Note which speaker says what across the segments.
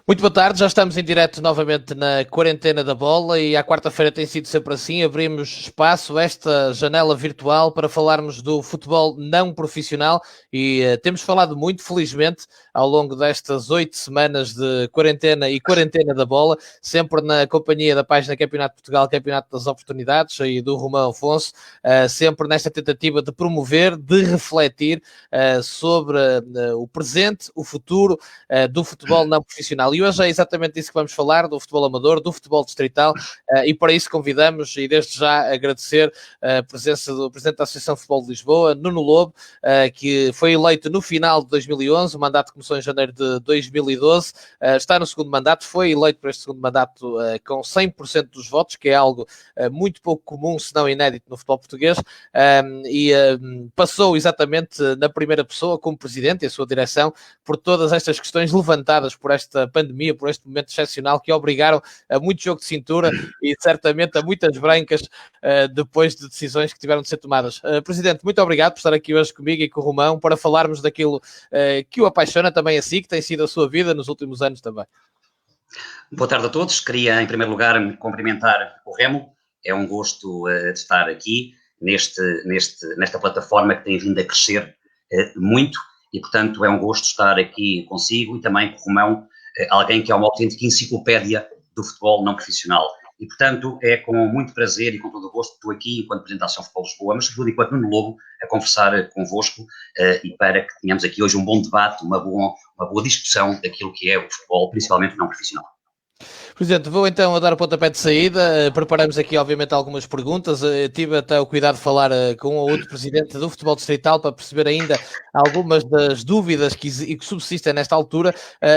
Speaker 1: Muito boa tarde, já estamos em direto novamente na quarentena da bola e à quarta-feira tem sido sempre assim, abrimos espaço, esta janela virtual para falarmos do futebol não profissional e temos falado muito, felizmente, ao longo destas 8 semanas de quarentena e quarentena da bola, sempre na companhia da página Campeonato de Portugal, Campeonato das Oportunidades e do Romão Afonso, sempre nesta tentativa de promover, de refletir sobre o presente, o futuro do futebol não profissional. E hoje é exatamente isso que vamos falar, do futebol amador, do futebol distrital, e para isso convidamos, e desde já agradecer a presença do Presidente da Associação de Futebol de Lisboa, Nuno Lobo, que foi eleito no final de 2011, o mandato começou em janeiro de 2012, está no segundo mandato, foi eleito para este segundo mandato com 100% dos votos, que é algo muito pouco comum, se não inédito no futebol português, e passou exatamente na primeira pessoa, como Presidente e a sua direção, por todas estas questões levantadas por esta pandemia, por este momento excepcional, que obrigaram a muito jogo de cintura e certamente a muitas brancas depois de decisões que tiveram de ser tomadas. Presidente, muito obrigado por estar aqui hoje comigo e com o Romão para falarmos daquilo que o apaixona também a si, que tem sido a sua vida nos últimos anos também.
Speaker 2: Boa tarde a todos. Queria, em primeiro lugar, cumprimentar o Remo. É um gosto de estar aqui nesta plataforma que tem vindo a crescer muito e, portanto, é um gosto estar aqui consigo e também com o Romão, alguém que é uma autêntica enciclopédia do futebol não profissional. E, portanto, é com muito prazer e com todo o gosto que estou aqui enquanto Apresentação de Futebol Lisboa, mas sobretudo enquanto Nuno Lobo, a conversar convosco e para que tenhamos aqui hoje um bom debate, uma boa discussão daquilo que é o futebol, principalmente não profissional.
Speaker 1: Presidente, vou então a dar o pontapé de saída. Preparamos aqui, obviamente, algumas perguntas. Tive até o cuidado de falar com um ou outro presidente do futebol distrital para perceber ainda algumas das dúvidas que subsistem nesta altura.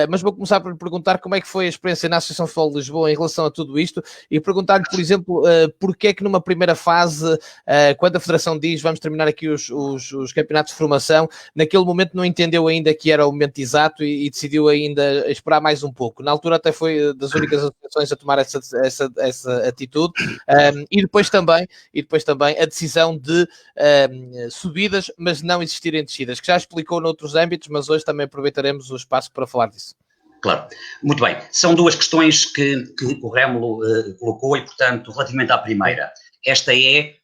Speaker 1: Mas vou começar por lhe perguntar como é que foi a experiência na Associação de Futebol de Lisboa em relação a tudo isto e perguntar-lhe, por exemplo, porque é que numa primeira fase, quando a Federação diz vamos terminar aqui os campeonatos de formação, naquele momento não entendeu ainda que era o momento exato e decidiu ainda esperar mais um pouco. Na altura até foi das únicas associações a tomar essa atitude, e depois também a decisão de subidas, mas não existirem descidas, que já explicou noutros âmbitos, mas hoje também aproveitaremos o espaço para falar disso.
Speaker 2: Claro, muito bem. São duas questões que o Rémulo colocou e, portanto, relativamente à primeira, esta é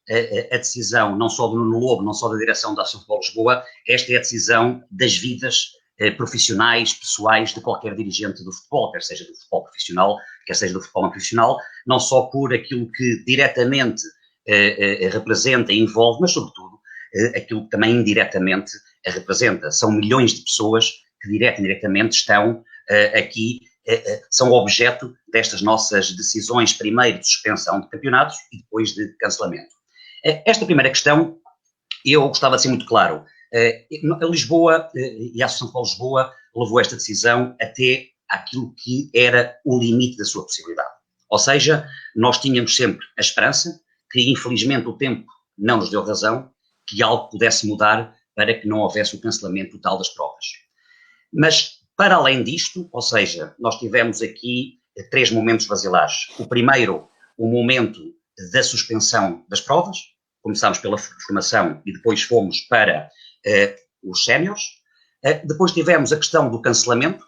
Speaker 2: a decisão não só do Nuno Lobo, não só da direção da Associação de Futebol de Lisboa, esta é a decisão das vidas profissionais, pessoais de qualquer dirigente do futebol, quer seja do futebol profissional, quer seja do futebol não profissional, não só por aquilo que diretamente representa e envolve, mas sobretudo aquilo que também indiretamente representa. São milhões de pessoas que direta e indiretamente estão aqui, são objeto destas nossas decisões, primeiro de suspensão de campeonatos e depois de cancelamento. Esta primeira questão, eu gostava de ser muito claro. A Lisboa e a Associação de Futebol de Lisboa levou esta decisão até aquilo que era o limite da sua possibilidade. Ou seja, nós tínhamos sempre a esperança que, infelizmente, o tempo não nos deu razão, que algo pudesse mudar para que não houvesse o cancelamento total das provas. Mas, para além disto, ou seja, nós tivemos aqui 3 momentos basilares. O primeiro, o momento da suspensão das provas. Começámos pela formação e depois fomos para os séniores. Depois tivemos a questão do cancelamento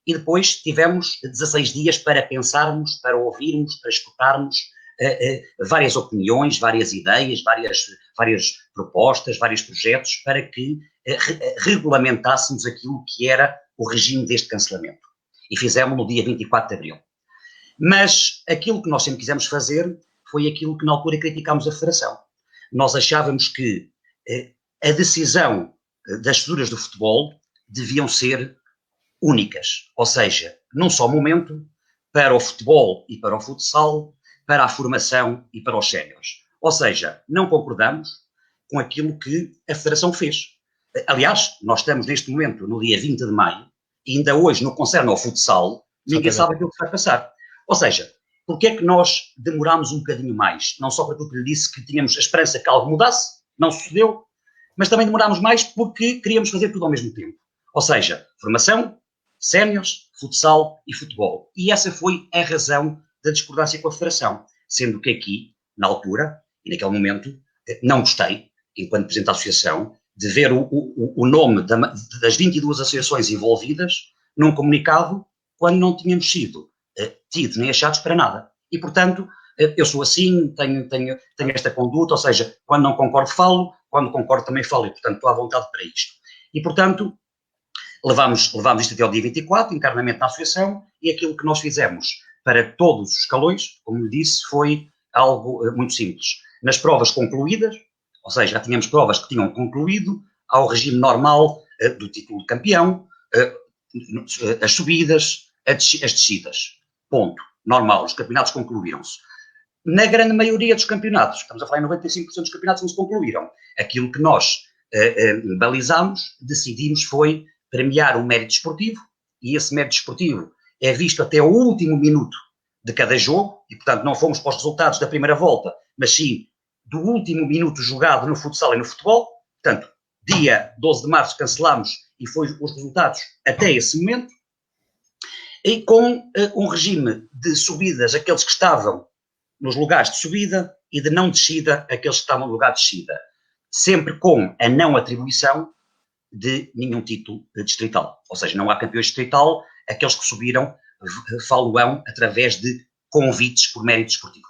Speaker 2: e depois tivemos 16 dias para pensarmos, para ouvirmos, para escutarmos várias opiniões, várias ideias, várias propostas, vários projetos para que regulamentássemos aquilo que era o regime deste cancelamento. E fizemos no dia 24 de abril. Mas aquilo que nós sempre quisemos fazer foi aquilo que na altura criticámos a Federação. Nós achávamos que a decisão das figuras do futebol deviam ser únicas, ou seja, num só momento, para o futebol e para o futsal, para a formação e para os séniores. Ou seja, não concordamos com aquilo que a Federação fez. Aliás, nós estamos neste momento no dia 20 de maio e ainda hoje, no que concerne ao futsal, ninguém sabe aquilo que vai passar. Ou seja, porque é que nós demorámos um bocadinho mais? Não só porque eu lhe disse que tínhamos a esperança que algo mudasse, não sucedeu, mas também demorámos mais porque queríamos fazer tudo ao mesmo tempo. Ou seja, formação, séniores, futsal e futebol. E essa foi a razão da discordância com a Federação. Sendo que aqui, na altura, e naquele momento, não gostei, enquanto Presidente da Associação, de ver o nome das 22 associações envolvidas num comunicado quando não tínhamos sido tidos nem achados para nada. E, portanto, eu sou assim, tenho esta conduta, ou seja, quando não concordo falo, quando concordo também falo, e, portanto, estou à vontade para isto. E, portanto, levámos isto até ao dia 24, internamente na associação, e aquilo que nós fizemos para todos os escalões, como lhe disse, foi algo muito simples. Nas provas concluídas, ou seja, já tínhamos provas que tinham concluído, ao regime normal do título de campeão, as subidas, as descidas. Ponto. Normal, os campeonatos concluíram-se. Na grande maioria dos campeonatos, estamos a falar em 95% dos campeonatos não se concluíram. Aquilo que nós balizamos, decidimos foi premiar o mérito esportivo, e esse mérito esportivo é visto até o último minuto de cada jogo, e portanto não fomos para os resultados da primeira volta, mas sim do último minuto jogado no futsal e no futebol. Portanto, dia 12 de março cancelámos e foi os resultados até esse momento, e com um regime de subidas aqueles que estavam nos lugares de subida e de não descida aqueles que estavam no lugar de descida, sempre com a não atribuição de nenhum título distrital. Ou seja, não há campeões distrital, aqueles que subiram falo-ão através de convites por mérito esportivo.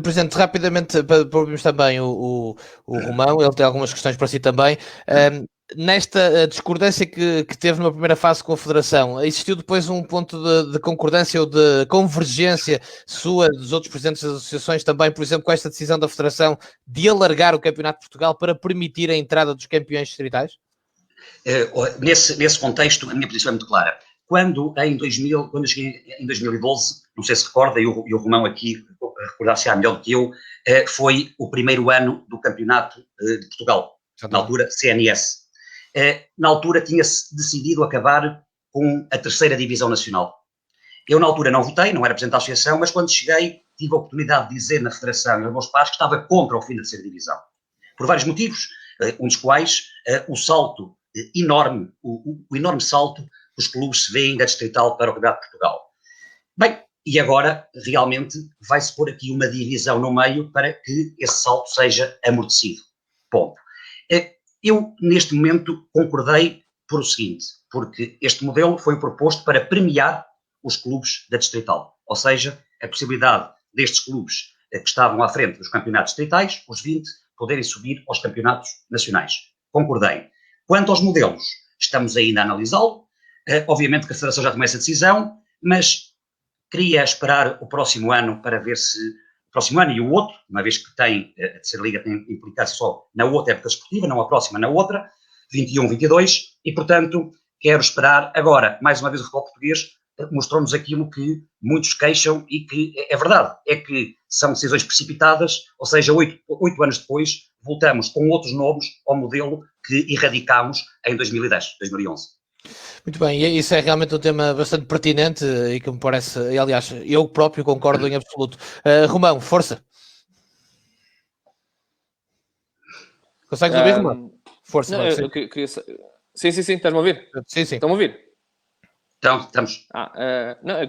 Speaker 1: Presidente, rapidamente, para ouvirmos também o Romão, ele tem algumas questões para si também. Nesta discordância que teve numa primeira fase com a Federação, existiu depois um ponto de concordância ou de convergência sua, dos outros presidentes das associações também, por exemplo, com esta decisão da Federação de alargar o Campeonato de Portugal para permitir a entrada dos campeões distritais?
Speaker 2: Nesse contexto, a minha posição é muito clara. Quando eu cheguei em 2012, não sei se recorda, e o Romão aqui recordar-se-á melhor do que eu, foi o primeiro ano do Campeonato de Portugal, na altura CNS. Na altura tinha-se decidido acabar com a terceira divisão nacional. Eu na altura não votei, não era presidente da associação, mas quando cheguei tive a oportunidade de dizer na Federação e aos meus pares que estava contra o fim da terceira divisão. Por vários motivos, um dos quais o salto enorme, o enorme salto que os clubes se veem da distrital para o Campeonato de Portugal. Bem, e agora realmente vai-se pôr aqui uma divisão no meio para que esse salto seja amortecido. Ponto. Eu, neste momento, concordei por o seguinte, porque este modelo foi proposto para premiar os clubes da distrital, ou seja, a possibilidade destes clubes que estavam à frente dos campeonatos distritais, os 20, poderem subir aos campeonatos nacionais. Concordei. Quanto aos modelos, estamos ainda a analisá-lo. Obviamente que a Federação já tomou essa decisão, mas queria esperar o próximo ano para ver se o próximo ano e o outro, uma vez que a terceira liga tem implicância só na outra época esportiva, não a próxima, na outra, 21-22, e portanto quero esperar. Agora, mais uma vez o futebol português mostrou-nos aquilo que muitos queixam e que é verdade, é que são decisões precipitadas, ou seja, 8 anos depois voltamos com outros nomes ao modelo que erradicámos em 2010, 2011.
Speaker 1: Muito bem, e isso é realmente um tema bastante pertinente e que me parece, e, aliás, eu próprio concordo em absoluto. Romão, força. Consegues ouvir, Romão? Força.
Speaker 3: Não, eu queria... Sim, estás-me a ouvir?
Speaker 1: Sim.
Speaker 3: Estão-me a ouvir?
Speaker 2: Então, estamos.
Speaker 3: Não, eu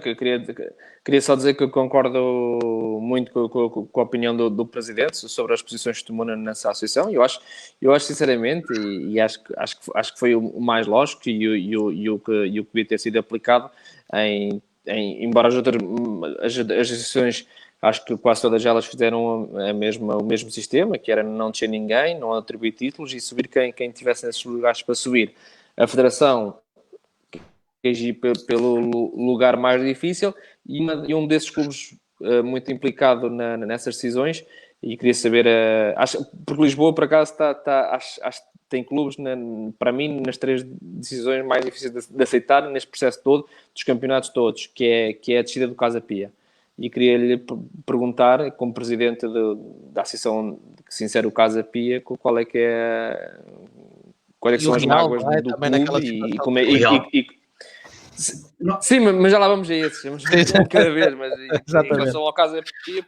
Speaker 3: queria só dizer que eu concordo muito com a opinião do Presidente sobre as posições que tomou nessa associação. Eu acho sinceramente, e acho que foi o mais lógico e o que devia ter sido aplicado embora as associações, acho que quase todas elas fizeram o mesmo sistema, que era não descer ninguém, não atribuir títulos e subir quem tivesse nesses lugares para subir. A Federação agir pelo lugar mais difícil e um desses clubes muito implicado nessas decisões, e queria saber, porque Lisboa por acaso acho que tem clubes, para mim, nas 3 decisões mais difíceis de aceitar neste processo todo, dos campeonatos todos, que é a descida do Casa Pia. E queria-lhe perguntar, como presidente da associação que se insere o Casa Pia, quais são as mágoas do clube e como é... Sim, mas já lá vamos a esses. Vamos um de cada vez. Mas em relação ao Casa Pia,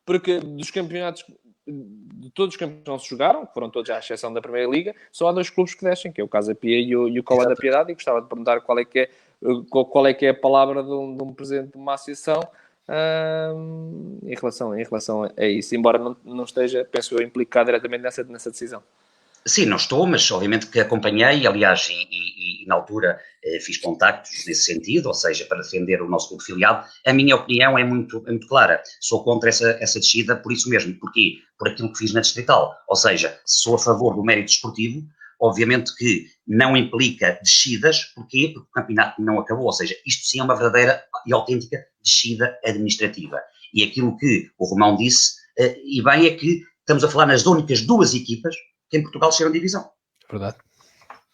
Speaker 3: porque dos campeonatos, de todos os campeonatos que não se jogaram, que foram todos à exceção da Primeira Liga, só há 2 clubes que descem, que é o Casa Pia e o Cola da Piedade, e gostava de perguntar qual é que é a palavra de um presidente de uma associação em relação a isso, embora não esteja, penso eu, implicado diretamente nessa decisão.
Speaker 2: Sim, não estou, mas obviamente que acompanhei, aliás, e na altura fiz contactos nesse sentido, ou seja, para defender o nosso clube filiado. A minha opinião é muito clara. Sou contra essa descida por isso mesmo. Porquê? Por aquilo que fiz na Distrital. Ou seja, sou a favor do mérito desportivo, obviamente que não implica descidas. Porquê? Porque o campeonato não acabou. Ou seja, isto sim é uma verdadeira e autêntica descida administrativa. E aquilo que o Romão disse, e bem, é que estamos a falar nas únicas duas equipas que em Portugal desceram divisão.
Speaker 1: Verdade.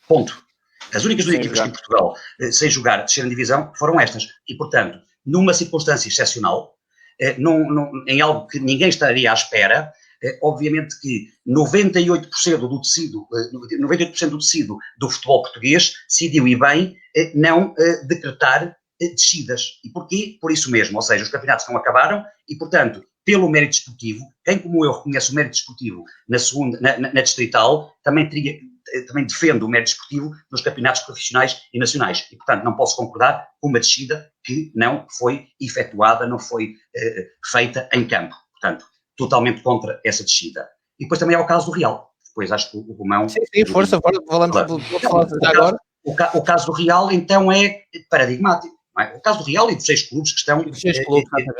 Speaker 2: Ponto. As únicas duas equipas que em Portugal, sem jogar, desceram divisão, foram estas. E, portanto, numa circunstância excepcional, em algo que ninguém estaria à espera, obviamente que 98% do tecido, 98% do tecido do futebol português decidiu, e bem, não decretar descidas. E porquê? Por isso mesmo. Ou seja, os campeonatos não acabaram e, portanto, pelo mérito desportivo, quem como eu reconhece o mérito desportivo na Distrital, também defende o mérito desportivo nos campeonatos profissionais e nacionais. E, portanto, não posso concordar com uma descida que não foi efetuada, não foi feita em campo. Portanto, totalmente contra essa descida. E depois também há o caso do Real. Depois acho que o Romão...
Speaker 1: Sim, força, falamos agora.
Speaker 2: O caso do Real, então, é paradigmático. O caso do Real e dos 6 clubes que estão,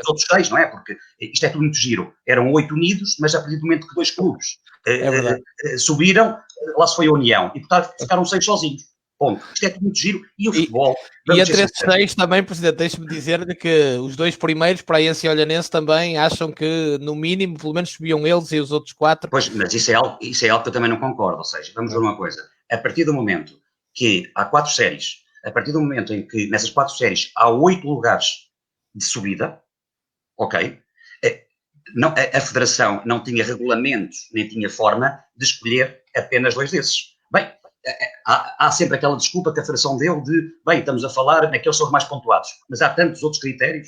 Speaker 2: todos 6, não é? Porque isto é tudo muito giro. Eram 8 unidos, mas a partir do momento que 2 clubes subiram, lá se foi a União. E, portanto, ficaram 6 sozinhos. Ponto. Isto é tudo muito giro. E o futebol...
Speaker 1: E entre esses 6 também, Presidente, deixe-me dizer que os 2 primeiros, Praense e Olhanense, também acham que, no mínimo, pelo menos subiam eles e os outros 4.
Speaker 2: Pois, mas isso é algo que eu também não concordo. Ou seja, vamos ver uma coisa. A partir do momento que há 4 séries, a partir do momento em que nessas 4 séries há 8 lugares de subida, ok, a Federação não tinha regulamentos, nem tinha forma de escolher apenas 2 desses. Bem, há sempre aquela desculpa que a Federação deu de, bem, estamos a falar naqueles que são mais pontuados, mas há tantos outros critérios.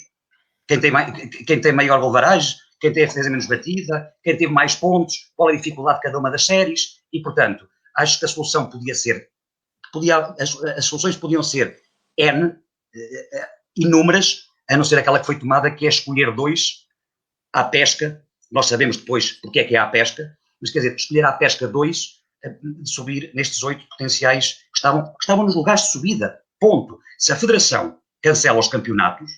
Speaker 2: Quem tem maior golaragem, quem tem a defesa menos batida, quem teve mais pontos, qual é a dificuldade de cada uma das séries, e, portanto, acho que a solução podia ser as soluções podiam ser inúmeras, a não ser aquela que foi tomada, que é escolher 2 à pesca. Nós sabemos depois porque é que há a pesca, mas quer dizer, escolher à pesca 2 de subir nestes 8 potenciais que estavam nos lugares de subida. Ponto. Se a Federação cancela os campeonatos,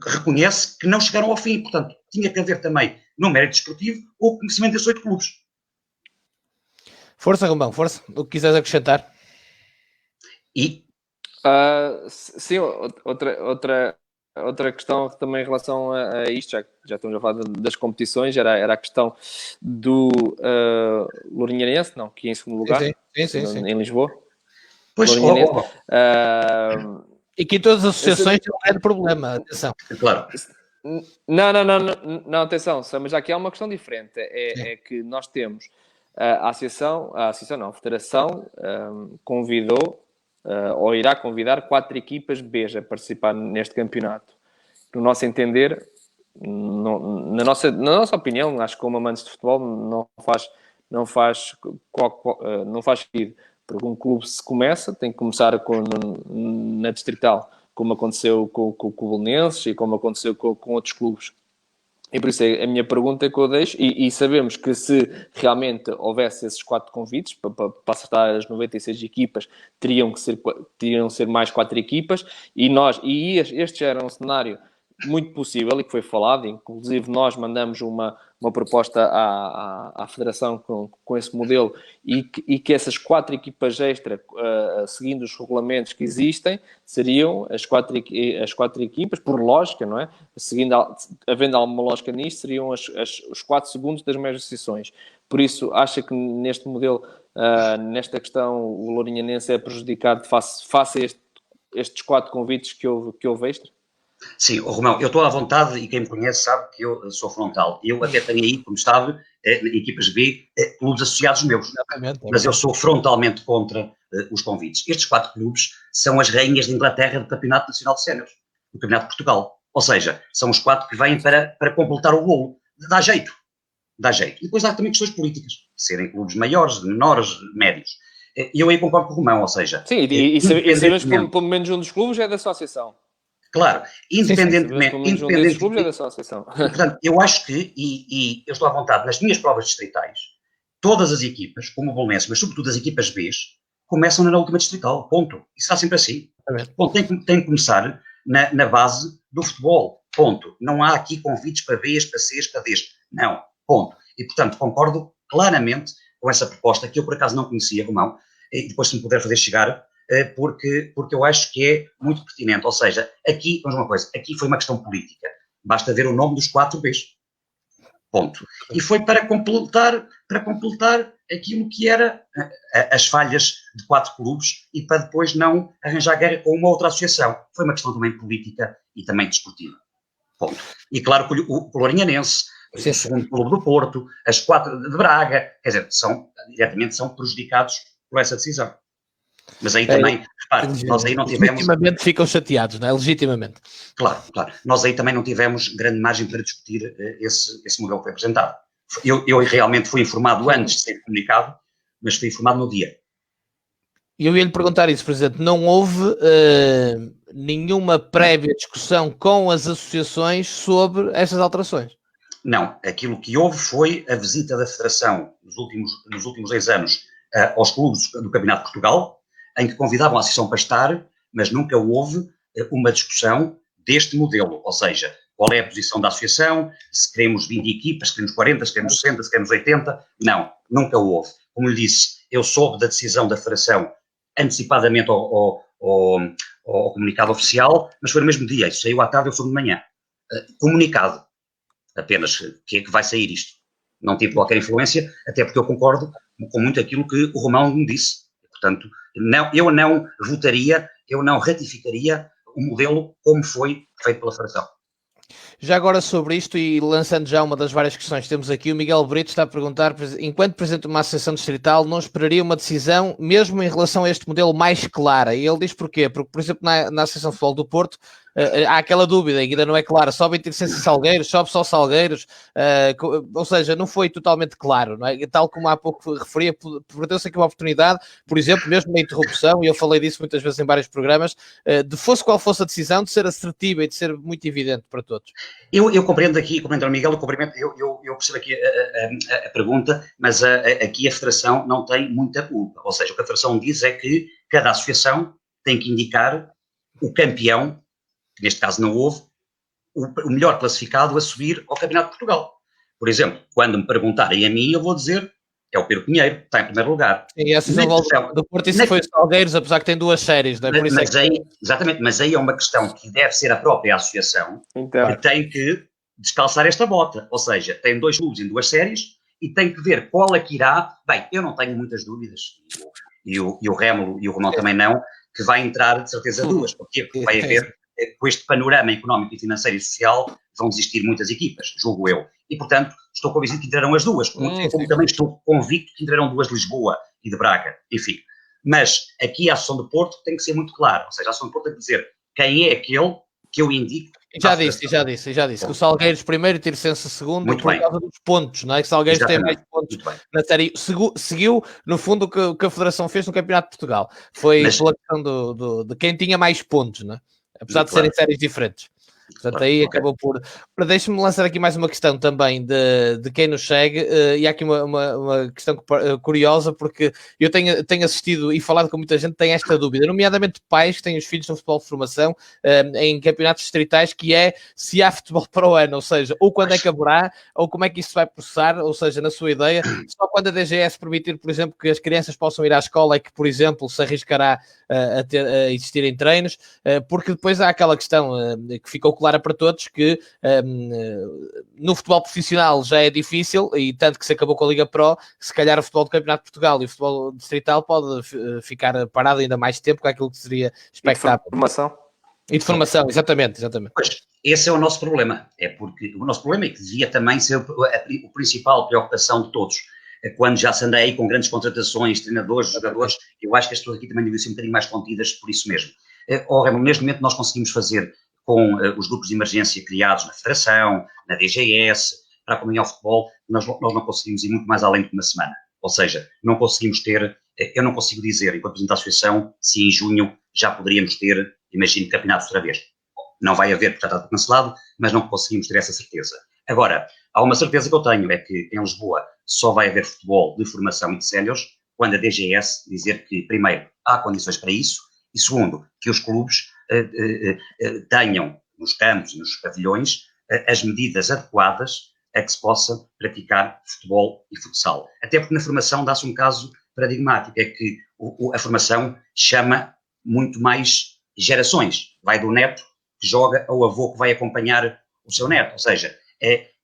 Speaker 2: reconhece que não chegaram ao fim. Portanto, tinha que haver também, no mérito desportivo, o conhecimento desses 8 clubes.
Speaker 1: Força, Romão, força. O que quiseres acrescentar.
Speaker 2: E?
Speaker 3: Sim, outra questão também em relação a isto, já estamos a falar das competições, era a questão do Lourinhãense, não, que é em segundo lugar,
Speaker 1: sim.
Speaker 3: em Lisboa.
Speaker 2: Pois,
Speaker 1: e que em todas as associações não é de problema, atenção.
Speaker 2: Claro.
Speaker 3: Não, atenção, mas aqui há uma questão diferente, é que nós temos a Federação convidou ou irá convidar 4 equipas B a participar neste campeonato. No nosso entender, na nossa opinião, acho que como amantes de futebol não faz sentido. Porque um clube se começa, tem que começar na Distrital, como aconteceu com o Belenenses e como aconteceu com outros clubes. E por isso a minha pergunta que eu deixo, e sabemos que se realmente houvesse esses 4 convites, para acertar as 96 equipas, teriam ser mais 4 equipas, e este já era um cenário muito possível e que foi falado, inclusive nós mandamos uma proposta à Federação com esse modelo e que essas 4 equipas extra, seguindo os regulamentos que existem, seriam as 4 equipas, por lógica, não é? Havendo alguma lógica nisto, seriam os 4 segundos das meias associações. Por isso, acha que neste modelo, nesta questão, o Lourinhãense é prejudicado face a estes 4 convites que houve extra?
Speaker 2: Sim, Romão, eu estou à vontade e quem me conhece sabe que eu sou frontal. Eu até tenho aí, como sabe, equipas B, clubes associados meus. Mas eu sou frontalmente contra os convites. Estes 4 clubes são as rainhas de Inglaterra do Campeonato Nacional de Séniores, do Campeonato de Portugal. Ou seja, são os 4 que vêm para completar o bolo. Dá jeito. E depois há também questões políticas, serem clubes maiores, menores, médios. E eu aí concordo com o Romão, ou seja...
Speaker 3: Sim, e sabemos que pelo menos um dos clubes é da associação.
Speaker 2: Claro, independentemente
Speaker 3: clubes é da associação.
Speaker 2: Portanto, eu acho que, e eu estou à vontade nas minhas provas distritais, todas as equipas, como o Bolonense, mas sobretudo as equipas B, começam na última distrital, ponto. E será sempre assim. Ponto. Tem que começar na base do futebol, ponto. Não há aqui convites para Bs, para Cs, para Ds. Não, ponto. E, portanto, concordo claramente com essa proposta, que eu, por acaso, não conhecia, Romão, e depois se me puder fazer chegar, porque eu acho que é muito pertinente. Ou seja, aqui, vamos uma coisa, aqui foi uma questão política. Basta ver o nome dos 4 Bs. Ponto. E foi para completar aquilo que era as falhas de 4 clubes e para depois não arranjar guerra com uma outra associação. Foi uma questão também política e também desportiva. Ponto. E claro que o Lourinhanense, o segundo clube do Porto, as 4 de Braga, quer dizer, diretamente são prejudicados por essa decisão. Mas aí também, repare, nós aí não tivemos...
Speaker 1: Legitimamente ficam chateados, não é? Legitimamente.
Speaker 2: Claro. Nós aí também não tivemos grande margem para discutir esse modelo que foi apresentado. Eu realmente fui informado antes de ser comunicado, mas fui informado no dia.
Speaker 1: Eu ia lhe perguntar isso, Presidente. Não houve nenhuma prévia discussão com as associações sobre estas alterações?
Speaker 2: Não. Aquilo que houve foi a visita da Federação nos últimos 10 anos aos clubes do Campeonato de Portugal, em que convidavam a associação para estar, mas nunca houve uma discussão deste modelo, ou seja, qual é a posição da associação, se queremos 20 equipas, se queremos 40, se queremos 60, se queremos 80, não, nunca houve. Como lhe disse, eu soube da decisão da Federação antecipadamente ao comunicado oficial, mas foi no mesmo dia, isso saiu à tarde, eu soube de manhã. Comunicado, apenas, que é que vai sair isto. Não tive qualquer influência, até porque eu concordo com muito aquilo que o Romão me disse. Portanto, eu não votaria, eu não ratificaria o modelo como foi feito pela Federação.
Speaker 1: Já agora sobre isto e lançando já uma das várias questões que temos aqui, o Miguel Brito está a perguntar, enquanto Presidente de uma Associação Distrital, não esperaria uma decisão, mesmo em relação a este modelo, mais clara? E ele diz porquê? Porque, por exemplo, na Associação de Futebol do Porto, há aquela dúvida, ainda não é clara, sobe a Intercense e Salgueiros, sobe só Salgueiros, ou seja, não foi totalmente claro, não é? Tal como há pouco referia, perdeu-se aqui uma oportunidade, por exemplo, mesmo na interrupção, e eu falei disso muitas vezes em vários programas, de fosse qual fosse a decisão, de ser assertiva e de ser muito evidente para todos.
Speaker 2: Eu compreendo aqui, compreendo o Miguel, eu percebo aqui a pergunta, mas aqui a Federação não tem muita culpa, ou seja, o que a Federação diz é que cada associação tem que indicar o campeão, que neste caso não houve, o melhor classificado a subir ao Campeonato de Portugal. Por exemplo, quando me perguntarem a mim, eu vou dizer, é o Pedro Pinheiro, está em primeiro lugar.
Speaker 1: E a Associação do Porto, isso foi o Salgueiros, apesar que tem 2 séries, não é? Por isso
Speaker 2: mas aí, exatamente, mas aí é uma questão que deve ser a própria associação que tem que descalçar esta bota, ou seja, tem 2 clubes em 2 séries e tem que ver qual é que irá, bem, eu não tenho muitas dúvidas, e o Rémulo e o Romão também não, que vai entrar de certeza 2, porque vai haver, com este panorama económico e financeiro e social, vão existir muitas equipas, julgo eu. E, portanto, estou convencido que entrarão as 2, como também estou convicto que entrarão 2 de Lisboa e de Braga, enfim. Mas aqui a Associação do Porto tem que ser muito clara, ou seja, a Associação do Porto tem que dizer quem é aquele que eu indico.
Speaker 1: Já disse, que o Salgueiros primeiro e Tirsense segundo,
Speaker 2: muito
Speaker 1: por
Speaker 2: bem.
Speaker 1: Causa dos pontos, não é? Que o Salgueiros tem mais pontos na série. Seguiu, no fundo, o que a Federação fez no Campeonato de Portugal. Foi pela questão de quem tinha mais pontos, não é? Apesar de serem séries diferentes. Portanto, aí acabou por... Deixa-me lançar aqui mais uma questão também de quem nos segue, e há aqui uma questão curiosa, porque eu tenho assistido e falado com muita gente que tem esta dúvida, nomeadamente pais que têm os filhos no futebol de formação em campeonatos distritais, que é se há futebol para o ano, ou seja, ou quando é que haverá, ou como é que isso vai processar, ou seja, na sua ideia, só quando a DGS permitir, por exemplo, que as crianças possam ir à escola é que, por exemplo, se arriscará a existir em treinos, porque depois há aquela questão que ficou clara para todos, que no futebol profissional já é difícil, e tanto que se acabou com a Liga Pro, se calhar o futebol do Campeonato de Portugal e o futebol distrital pode ficar parado ainda mais tempo com aquilo que seria expectável. E de formação, exatamente.
Speaker 2: Pois, esse é o nosso problema, é porque o nosso problema é que devia também ser a principal preocupação de todos. Quando já se anda aí com grandes contratações, treinadores, jogadores, eu acho que as pessoas aqui também deviam ser um bocadinho mais contidas por isso mesmo. Neste momento nós conseguimos fazer com os grupos de emergência criados na Federação, na DGS, para acompanhar o futebol, nós não conseguimos ir muito mais além de uma semana. Ou seja, não conseguimos ter, eu não consigo dizer, enquanto Presidente da Associação, se em junho já poderíamos ter, imagino, campeonatos outra vez. Não vai haver, porque já está cancelado, mas não conseguimos ter essa certeza. Agora, há uma certeza que eu tenho, é que em Lisboa só vai haver futebol de formação e de séniores quando a DGS dizer que, primeiro, há condições para isso, e segundo, que os clubes tenham nos campos e nos pavilhões as medidas adequadas a que se possa praticar futebol e futsal. Até porque na formação dá-se um caso paradigmático, é que a formação chama muito mais gerações. Vai do neto que joga ao avô que vai acompanhar o seu neto. Ou seja,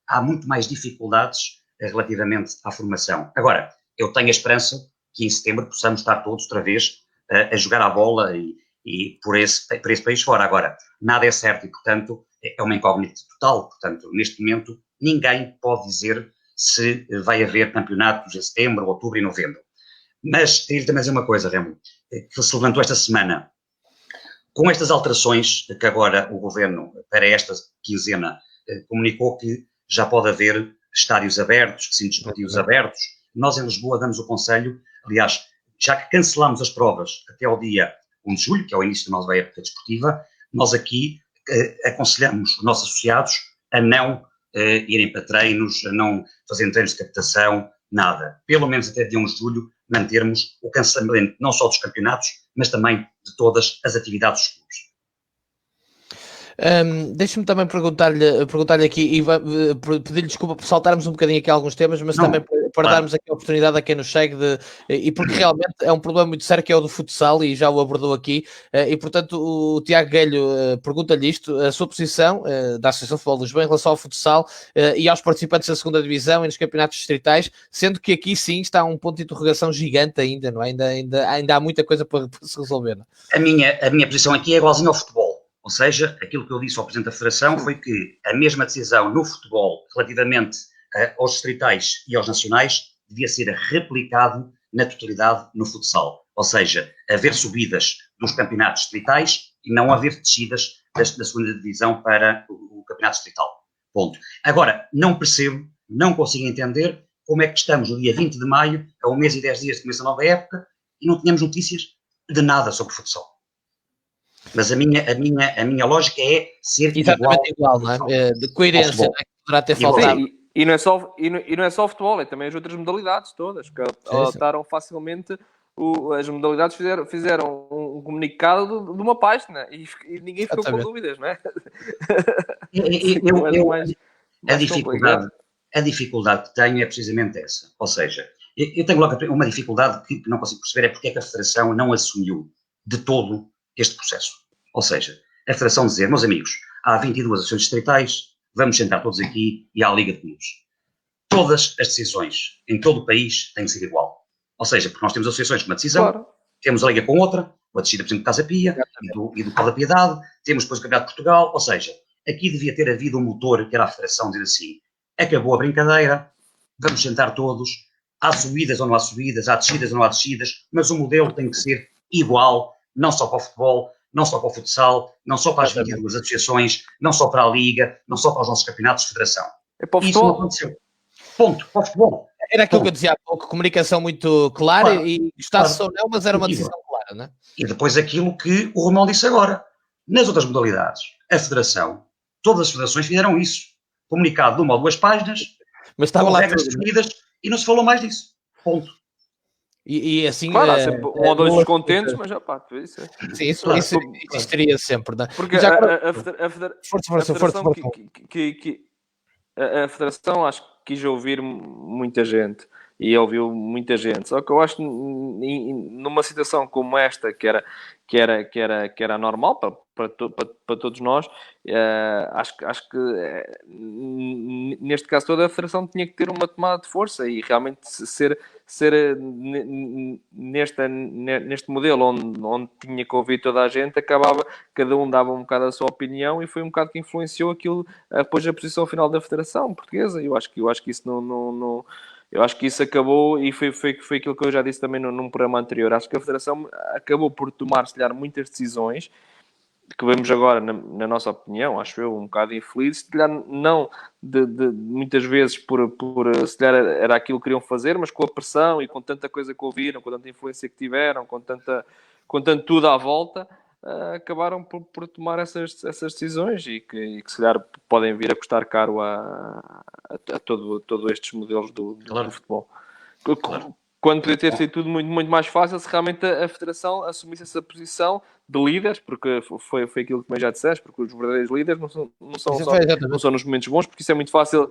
Speaker 2: há muito mais dificuldades relativamente à formação. Agora, eu tenho a esperança que em setembro possamos estar todos outra vez a jogar à bola e por esse país fora. Agora, nada é certo e, portanto, é uma incógnita total. Portanto, neste momento, ninguém pode dizer se vai haver campeonatos em setembro, outubro e novembro. Mas, queria também dizer uma coisa, Remo, que se levantou esta semana. Com estas alterações que agora o Governo, para esta quinzena, comunicou que já pode haver estádios abertos, recintos esportivos abertos. Nós, em Lisboa, damos o conselho, aliás, já que cancelamos as provas até ao dia 1 de julho, que é o início da nova época desportiva, nós aqui aconselhamos os nossos associados a não irem para treinos, a não fazerem treinos de captação, nada. Pelo menos até dia 1 de julho, mantermos o cancelamento não só dos campeonatos, mas também de todas as atividades dos clubes.
Speaker 1: Deixa-me também perguntar-lhe aqui e pedir-lhe desculpa por saltarmos um bocadinho aqui alguns temas, mas também para darmos aqui a oportunidade a quem nos segue e porque realmente é um problema muito sério que é o do futsal e já o abordou aqui e portanto o Tiago Guelho pergunta-lhe isto, a sua posição da Associação de Futebol de Lisboa em relação ao futsal e aos participantes da 2ª Divisão e nos campeonatos distritais, sendo que aqui sim está um ponto de interrogação gigante ainda, não é? Ainda há muita coisa para se resolver. Não é?
Speaker 2: A minha posição aqui é igualzinha ao futebol. Ou seja, aquilo que eu disse ao Presidente da Federação foi que a mesma decisão no futebol relativamente aos distritais e aos nacionais devia ser replicado na totalidade no futsal. Ou seja, haver subidas dos campeonatos distritais e não haver descidas da 2ª Divisão para o campeonato distrital. Ponto. Agora, não percebo, não consigo entender como é que estamos no dia 20 de maio, a 1 mês e 10 dias de começo da nova época, e não tínhamos notícias de nada sobre futsal. Mas a minha lógica é ser
Speaker 1: igual, não é? De coerência, que poderá ter faltado.
Speaker 3: E não é só futebol, é também as outras modalidades todas, que adaptaram facilmente as modalidades, fizeram um comunicado de uma página e ninguém ficou com dúvidas, não é?
Speaker 2: A dificuldade que tenho é precisamente essa. Ou seja, eu tenho logo uma dificuldade que não consigo perceber, é porque é que a Federação não assumiu de todo este processo. Ou seja, a Federação dizer, meus amigos, há 22 associações distritais, vamos sentar todos aqui e há a Liga de Clubes. Todas as decisões em todo o país têm que ser igual. Ou seja, porque nós temos associações com uma decisão, temos a Liga com outra, com a descida, por exemplo, do Casa Pia e do Pau da Piedade, temos depois o Campeonato de Portugal, ou seja, aqui devia ter havido um motor que era a Federação dizer assim, acabou a brincadeira, vamos sentar todos, há subidas ou não há subidas, há descidas ou não há descidas, mas o modelo tem que ser igual, não só para o futebol, não só para o futsal, não só para as 22 associações, não só para a Liga, não só para os nossos campeonatos de federação.
Speaker 3: É para o futebol.
Speaker 2: Isso não aconteceu. Ponto. Para o futebol.
Speaker 1: Era aquilo que eu dizia há pouco, comunicação muito clara e gostasse ou não, mas era uma decisão clara, não é?
Speaker 2: E depois aquilo que o Romão disse agora. Nas outras modalidades, a Federação, todas as federações fizeram isso. Comunicado de 1 ou 2 páginas,
Speaker 1: mas estava
Speaker 2: com
Speaker 1: lá
Speaker 2: regras definidas e não se falou mais disso. Ponto.
Speaker 1: E assim...
Speaker 3: Claro, há sempre 1 ou 2 descontentes, mas já pá, isso é...
Speaker 1: Sim, isso existiria sempre, não é?
Speaker 3: Porque
Speaker 1: já
Speaker 3: a Federação acho que quis ouvir muita gente e ouviu muita gente, só que eu acho que numa situação como esta que era normal para todos nós, acho que neste caso toda a Federação tinha que ter uma tomada de força e realmente ser neste modelo onde tinha que ouvir toda a gente, cada um dava um bocado a sua opinião e foi um bocado que influenciou aquilo, depois a posição final da Federação Portuguesa. Eu acho que isso não eu acho que isso acabou e foi aquilo que eu já disse também num programa anterior. Acho que a Federação acabou por tomar, se calhar, muitas decisões que vemos agora, na nossa opinião, acho eu, um bocado infeliz, se calhar não de muitas vezes por se calhar era aquilo que queriam fazer, mas com a pressão e com tanta coisa que ouviram, com tanta influência que tiveram, com tanto tudo à volta, acabaram por tomar essas decisões e que se calhar podem vir a custar caro a todo estes modelos do futebol.
Speaker 2: Claro.
Speaker 3: Quando podia ter sido tudo muito, muito mais fácil se realmente a Federação assumisse essa posição de líderes, porque foi aquilo que também já disseste, porque os verdadeiros líderes não são nos momentos bons, porque isso é muito fácil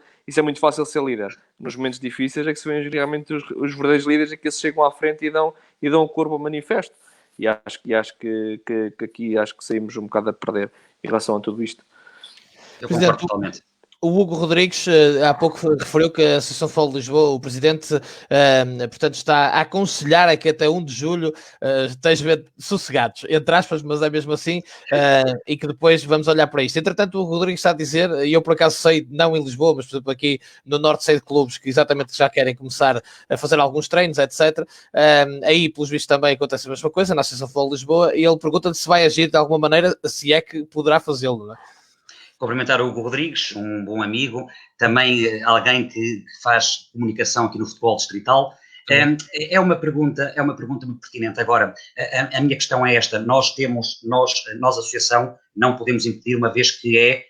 Speaker 3: ser líder. Nos momentos difíceis é que se vêem realmente os verdadeiros líderes, é que eles chegam à frente e dão o corpo ao manifesto. E acho que aqui saímos um bocado a perder em relação a tudo isto.
Speaker 2: Eu concordo totalmente.
Speaker 1: O Hugo Rodrigues há pouco referiu que a Associação de Futebol de Lisboa, o presidente, portanto, está a aconselhar a que até 1 de julho estejam sossegados, entre aspas, mas é mesmo assim, e que depois vamos olhar para isto. Entretanto, o Hugo Rodrigues está a dizer, e eu por acaso sei, não em Lisboa, mas por exemplo aqui no Norte, sei de clubes que exatamente já querem começar a fazer alguns treinos, etc. Aí, pelos vistos, também acontece a mesma coisa na Associação de Futebol de Lisboa, e ele pergunta-lhe se vai agir de alguma maneira, se é que poderá fazê-lo, não é?
Speaker 2: Cumprimentar o Hugo Rodrigues, um bom amigo, também alguém que faz comunicação aqui no futebol distrital. É uma pergunta muito pertinente. Agora, a minha questão é esta: nós, associação, não podemos impedir, uma vez que é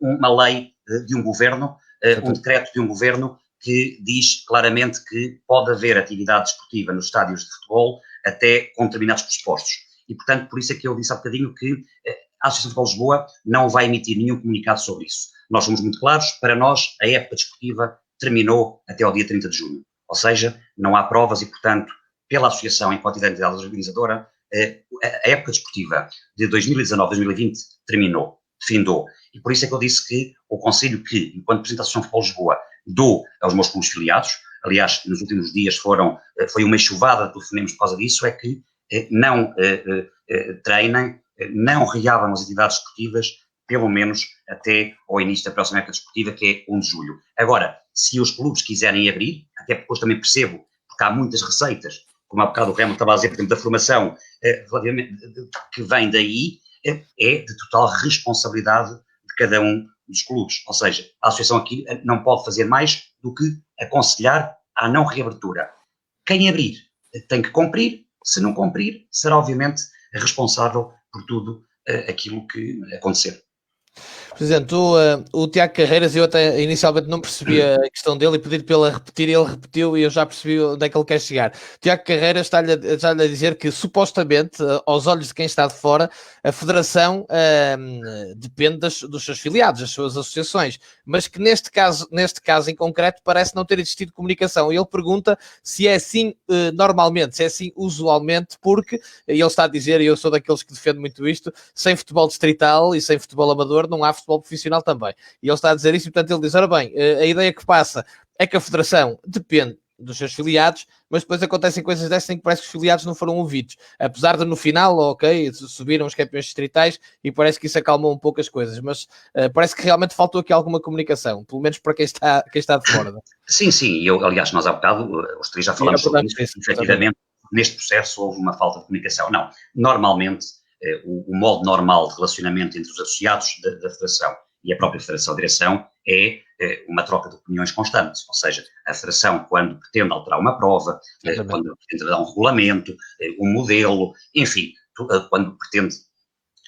Speaker 2: uma lei de um governo, um decreto de um governo que diz claramente que pode haver atividade desportiva nos estádios de futebol até com determinados pressupostos. E, portanto, por isso é que eu disse há bocadinho que a Associação de Futebol de Lisboa não vai emitir nenhum comunicado sobre isso. Nós somos muito claros, para nós a época desportiva terminou até ao dia 30 de junho. Ou seja, não há provas e, portanto, pela Associação, enquanto entidade organizadora, a época desportiva de 2019-2020 terminou, findou. E por isso é que eu disse que o conselho que, enquanto Presidente da Associação de Futebol de Lisboa, dou aos meus clubes filiados, aliás, nos últimos dias foi uma enxuvada de telefonemas por causa disso, é que não treinem, não reabram as atividades desportivas, pelo menos até ao início da próxima época desportiva, que é 1 de julho. Agora, se os clubes quiserem abrir, até porque depois também percebo, porque há muitas receitas, como há bocado o Remo estava a dizer, por exemplo, da formação, que vem daí, é de total responsabilidade de cada um dos clubes. Ou seja, a associação aqui não pode fazer mais do que aconselhar a não reabertura. Quem abrir tem que cumprir, se não cumprir, será obviamente responsável por tudo aquilo que acontecer.
Speaker 1: Presidente, o Tiago Carreiras, eu até inicialmente não percebi a questão dele e pedi-lhe para ele repetir, ele repetiu e eu já percebi onde é que ele quer chegar. Tiago Carreiras está-lhe a dizer que, supostamente, aos olhos de quem está de fora, a Federação depende dos seus filiados, das suas associações, mas que neste caso em concreto parece não ter existido comunicação. E ele pergunta se é assim normalmente, se é assim usualmente, porque, ele está a dizer, e eu sou daqueles que defendo muito isto, sem futebol distrital e sem futebol amador não há futebol profissional também. E ele está a dizer isso e, portanto, ele diz, ora bem, a ideia que passa é que a Federação depende dos seus filiados, mas depois acontecem coisas dessas em que parece que os filiados não foram ouvidos. Apesar de no final, ok, subiram os campeões distritais e parece que isso acalmou um pouco as coisas, mas parece que realmente faltou aqui alguma comunicação, pelo menos para quem está de fora.
Speaker 2: Sim, aliás, nós há bocado, os três já falamos sobre isso, efetivamente, neste processo houve uma falta de comunicação. Não, normalmente, o modo normal de relacionamento entre os associados da Federação e a própria Federação Direção é uma troca de opiniões constante, ou seja, a Federação, quando pretende alterar uma prova, quando pretende dar um regulamento, um modelo, enfim, quando pretende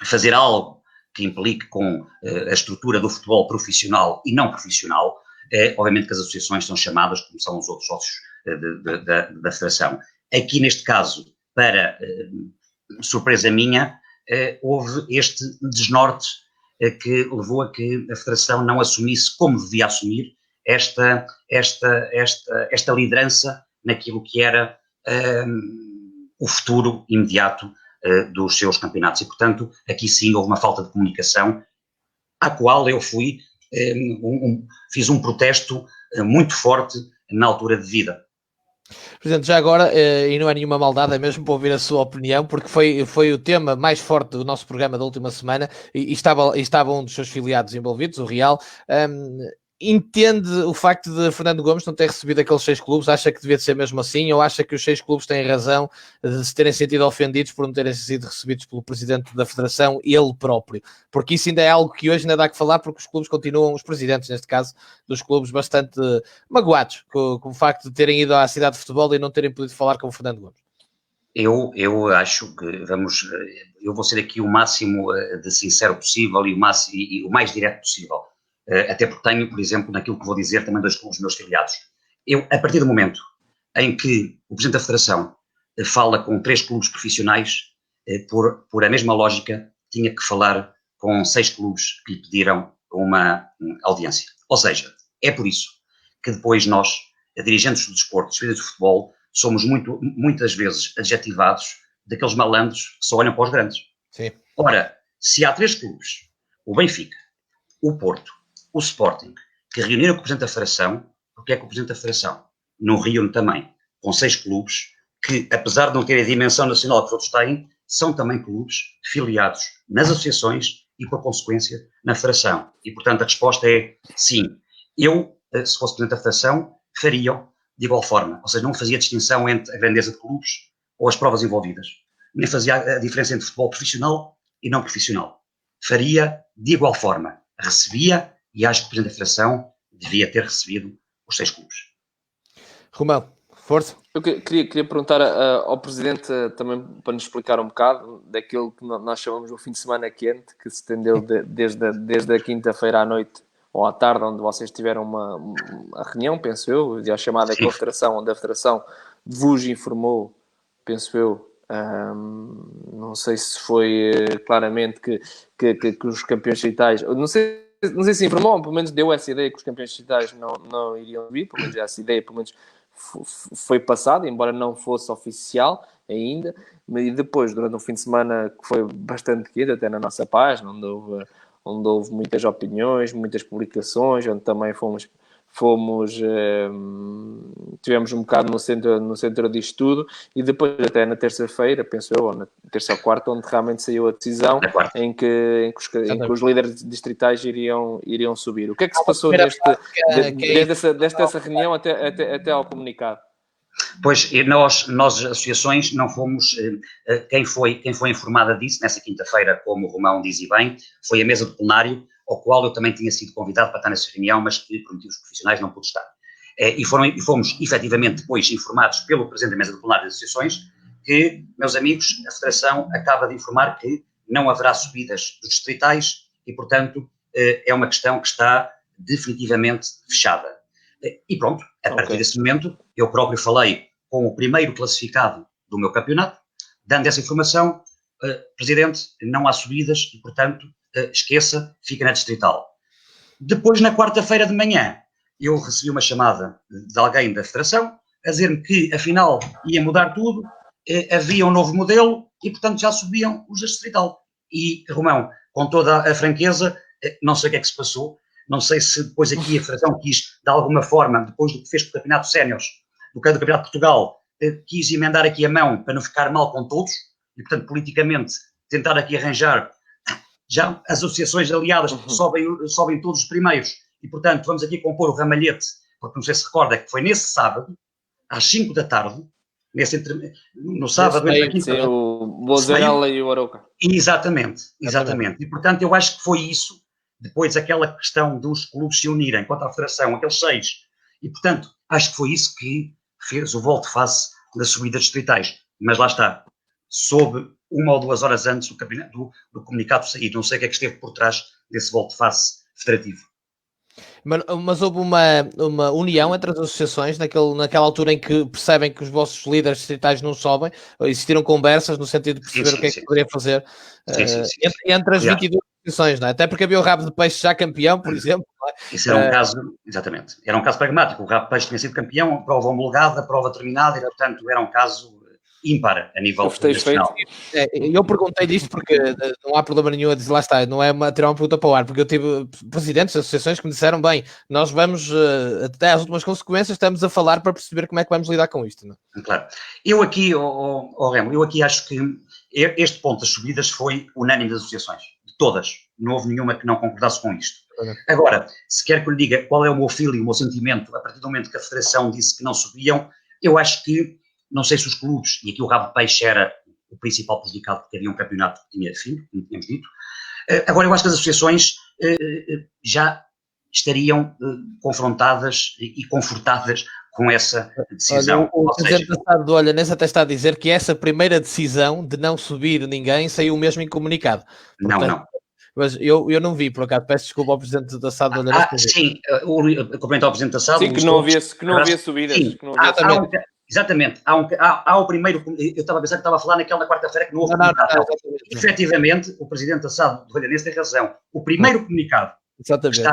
Speaker 2: fazer algo que implique com a estrutura do futebol profissional e não profissional, obviamente que as associações são chamadas, como são os outros sócios da Federação. Aqui, neste caso, para surpresa minha, houve este desnorte que levou a que a Federação não assumisse como devia assumir esta liderança naquilo que era o futuro imediato dos seus campeonatos. E, portanto, aqui sim houve uma falta de comunicação, à qual eu fiz um protesto muito forte na altura de vida.
Speaker 1: Presidente, já agora, e não é nenhuma maldade, é mesmo para ouvir a sua opinião, porque foi o tema mais forte do nosso programa da última semana e estava um dos seus filiados envolvidos, o Real. Entende o facto de Fernando Gomes não ter recebido aqueles 6 clubes? Acha que devia ser mesmo assim? Ou acha que os 6 clubes têm razão de se terem sentido ofendidos por não terem sido recebidos pelo presidente da Federação, ele próprio? Porque isso ainda é algo que hoje ainda dá que falar, porque os clubes continuam, os presidentes neste caso, dos clubes bastante magoados com o facto de terem ido à cidade de futebol e não terem podido falar com o Fernando Gomes.
Speaker 2: Eu acho que eu vou ser aqui o máximo de sincero possível e o mais direto possível. Até porque tenho, por exemplo, naquilo que vou dizer, também 2 clubes meus filiados. Eu, a partir do momento em que o Presidente da Federação fala com 3 clubes profissionais, por a mesma lógica, tinha que falar com 6 clubes que lhe pediram uma audiência. Ou seja, é por isso que depois nós, dirigentes do desporto, defensores do futebol, somos muitas vezes adjetivados daqueles malandros que só olham para os grandes.
Speaker 1: Sim.
Speaker 2: Ora, se há 3 clubes, o Benfica, o Porto, o Sporting, que reuniram com o Presidente da Federação, porque é que o Presidente da Federação não reúne também com 6 clubes que, apesar de não terem a dimensão nacional que os outros têm, são também clubes filiados nas associações e, por consequência, na Federação. E, portanto, a resposta é sim. Eu, se fosse Presidente da Federação, faria de igual forma. Ou seja, não fazia distinção entre a grandeza de clubes ou as provas envolvidas. Nem fazia a diferença entre futebol profissional e não profissional. Faria de igual forma. Recebia, e acho que o Presidente da Federação devia ter recebido os 6 clubes.
Speaker 1: Romão, força.
Speaker 3: Eu queria perguntar ao Presidente também para nos explicar um bocado daquilo que nós chamamos o fim de semana quente, que se estendeu desde a quinta-feira à noite ou à tarde, onde vocês tiveram uma reunião, penso eu, a chamada Confederação, onde a Federação vos informou, penso eu, não sei se foi claramente que os campeões digitais, não sei se informou, pelo menos deu essa ideia que os campeões digitais não iriam vir, pelo menos essa ideia, pelo menos foi passada, embora não fosse oficial ainda, e depois, durante um fim de semana que foi bastante quente, até na nossa página, onde houve muitas opiniões, muitas publicações, onde também tivemos um bocado no centro disto tudo, e depois até na terça-feira, penso eu, ou na terça ou quarta, onde realmente saiu a decisão em que os líderes distritais iriam subir. O que é que se passou desde essa reunião até ao comunicado?
Speaker 2: Pois, nós associações, não fomos, quem foi informada disso, nessa quinta-feira, como o Romão diz e bem, foi a mesa do plenário, ao qual eu também tinha sido convidado para estar nessa reunião, mas que, por motivos profissionais, não pude estar. E fomos, efetivamente, depois informados pelo Presidente da mesa do plenário das associações, que, meus amigos, a Federação acaba de informar que não haverá subidas dos distritais e, portanto, é uma questão que está definitivamente fechada. E pronto, a partir desse momento, eu próprio falei com o primeiro classificado do meu campeonato, dando essa informação, Presidente, não há subidas e, portanto, esqueça, fica na distrital. Depois, na quarta-feira de manhã, eu recebi uma chamada de alguém da Federação a dizer-me que, afinal, ia mudar tudo, havia um novo modelo e, portanto, já subiam os da distrital. E, Romão, com toda a franqueza, não sei o que é que se passou. Não sei se depois aqui a Federação quis, de alguma forma, depois do que fez com o Campeonato Séniores, do Campeonato de Portugal, quis emendar aqui a mão para não ficar mal com todos e, portanto, politicamente, tentar aqui arranjar já as associações aliadas sobem todos os primeiros e, portanto, vamos aqui compor o ramalhete, porque não sei se recorda que foi nesse sábado, às 5 da tarde, no sábado, entre a quinta...
Speaker 3: o Bozarela e o Arouca.
Speaker 2: Exatamente. E, portanto, eu acho que foi isso. Depois aquela questão dos clubes se unirem contra a Federação, aqueles 6, e portanto acho que foi isso que fez o volte-face das subidas distritais. Mas lá está, soube 1 ou 2 horas antes do comunicado sair. Não sei o que é que esteve por trás desse volte-face federativo.
Speaker 1: Mas houve uma união entre as associações naquela altura em que percebem que os vossos líderes distritais não sobem, existiram conversas no sentido de perceber o que é que poderia fazer entre as 22 associações, não é? Até porque havia o Rabo de Peixe já campeão, por exemplo. Não é?
Speaker 2: Isso era um caso, exatamente, era um caso pragmático. O Rabo de Peixe tinha sido campeão, a prova homologada, a prova terminada, e portanto era um caso ímpar a nível nacional.
Speaker 1: Eu perguntei disto porque não há problema nenhum a dizer, lá está, não é tirar uma pergunta para o ar, porque eu tive presidentes de associações que me disseram, bem, nós vamos até às últimas consequências, estamos a falar para perceber como é que vamos lidar com isto. Não?
Speaker 2: Claro. Eu aqui, Remo, eu aqui acho que este ponto das subidas foi unânime das associações, de todas, não houve nenhuma que não concordasse com isto. Agora, se quer que eu lhe diga qual é o meu feeling, o meu sentimento, a partir do momento que a Federação disse que não subiam, eu acho que não sei se os clubes, e aqui o Rabo de Peixe era o principal prejudicado porque havia um campeonato que tinha fim, como tínhamos dito. Agora, eu acho que as associações já estariam confrontadas e confortadas com essa decisão.
Speaker 1: Olha, o Presidente da SAD do Olhanense até está a dizer que essa primeira decisão de não subir ninguém saiu mesmo em comunicado. Portanto,
Speaker 2: não.
Speaker 1: Mas eu não vi, por acaso. Peço desculpa ao Presidente da SAD do Olhanense.
Speaker 2: Sim, complemento ao Presidente da SAD.
Speaker 3: Sim, que não havia subidas.
Speaker 2: Sim, exatamente. Há o primeiro. Eu estava a pensar que estava a falar naquela quarta-feira que não houve comunicado. Efetivamente, o Presidente da SAD do Olhanense tem razão. O primeiro comunicado está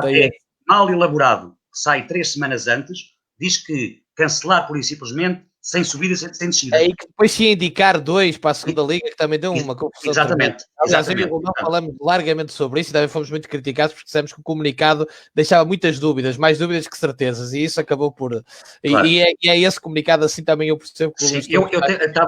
Speaker 2: mal elaborado, sai 3 semanas antes, diz que cancelar por simplesmente sem subida e sem descida.
Speaker 1: E que depois se ia indicar 2 para a segunda liga, que também deu uma confusão.
Speaker 2: Exatamente.
Speaker 1: Aliás, eu e o Romão falamos largamente sobre isso e também fomos muito criticados porque dissemos que o comunicado deixava muitas dúvidas, mais dúvidas que certezas, e isso acabou por... Claro. E é esse comunicado assim também eu percebo que...
Speaker 2: Sim, eu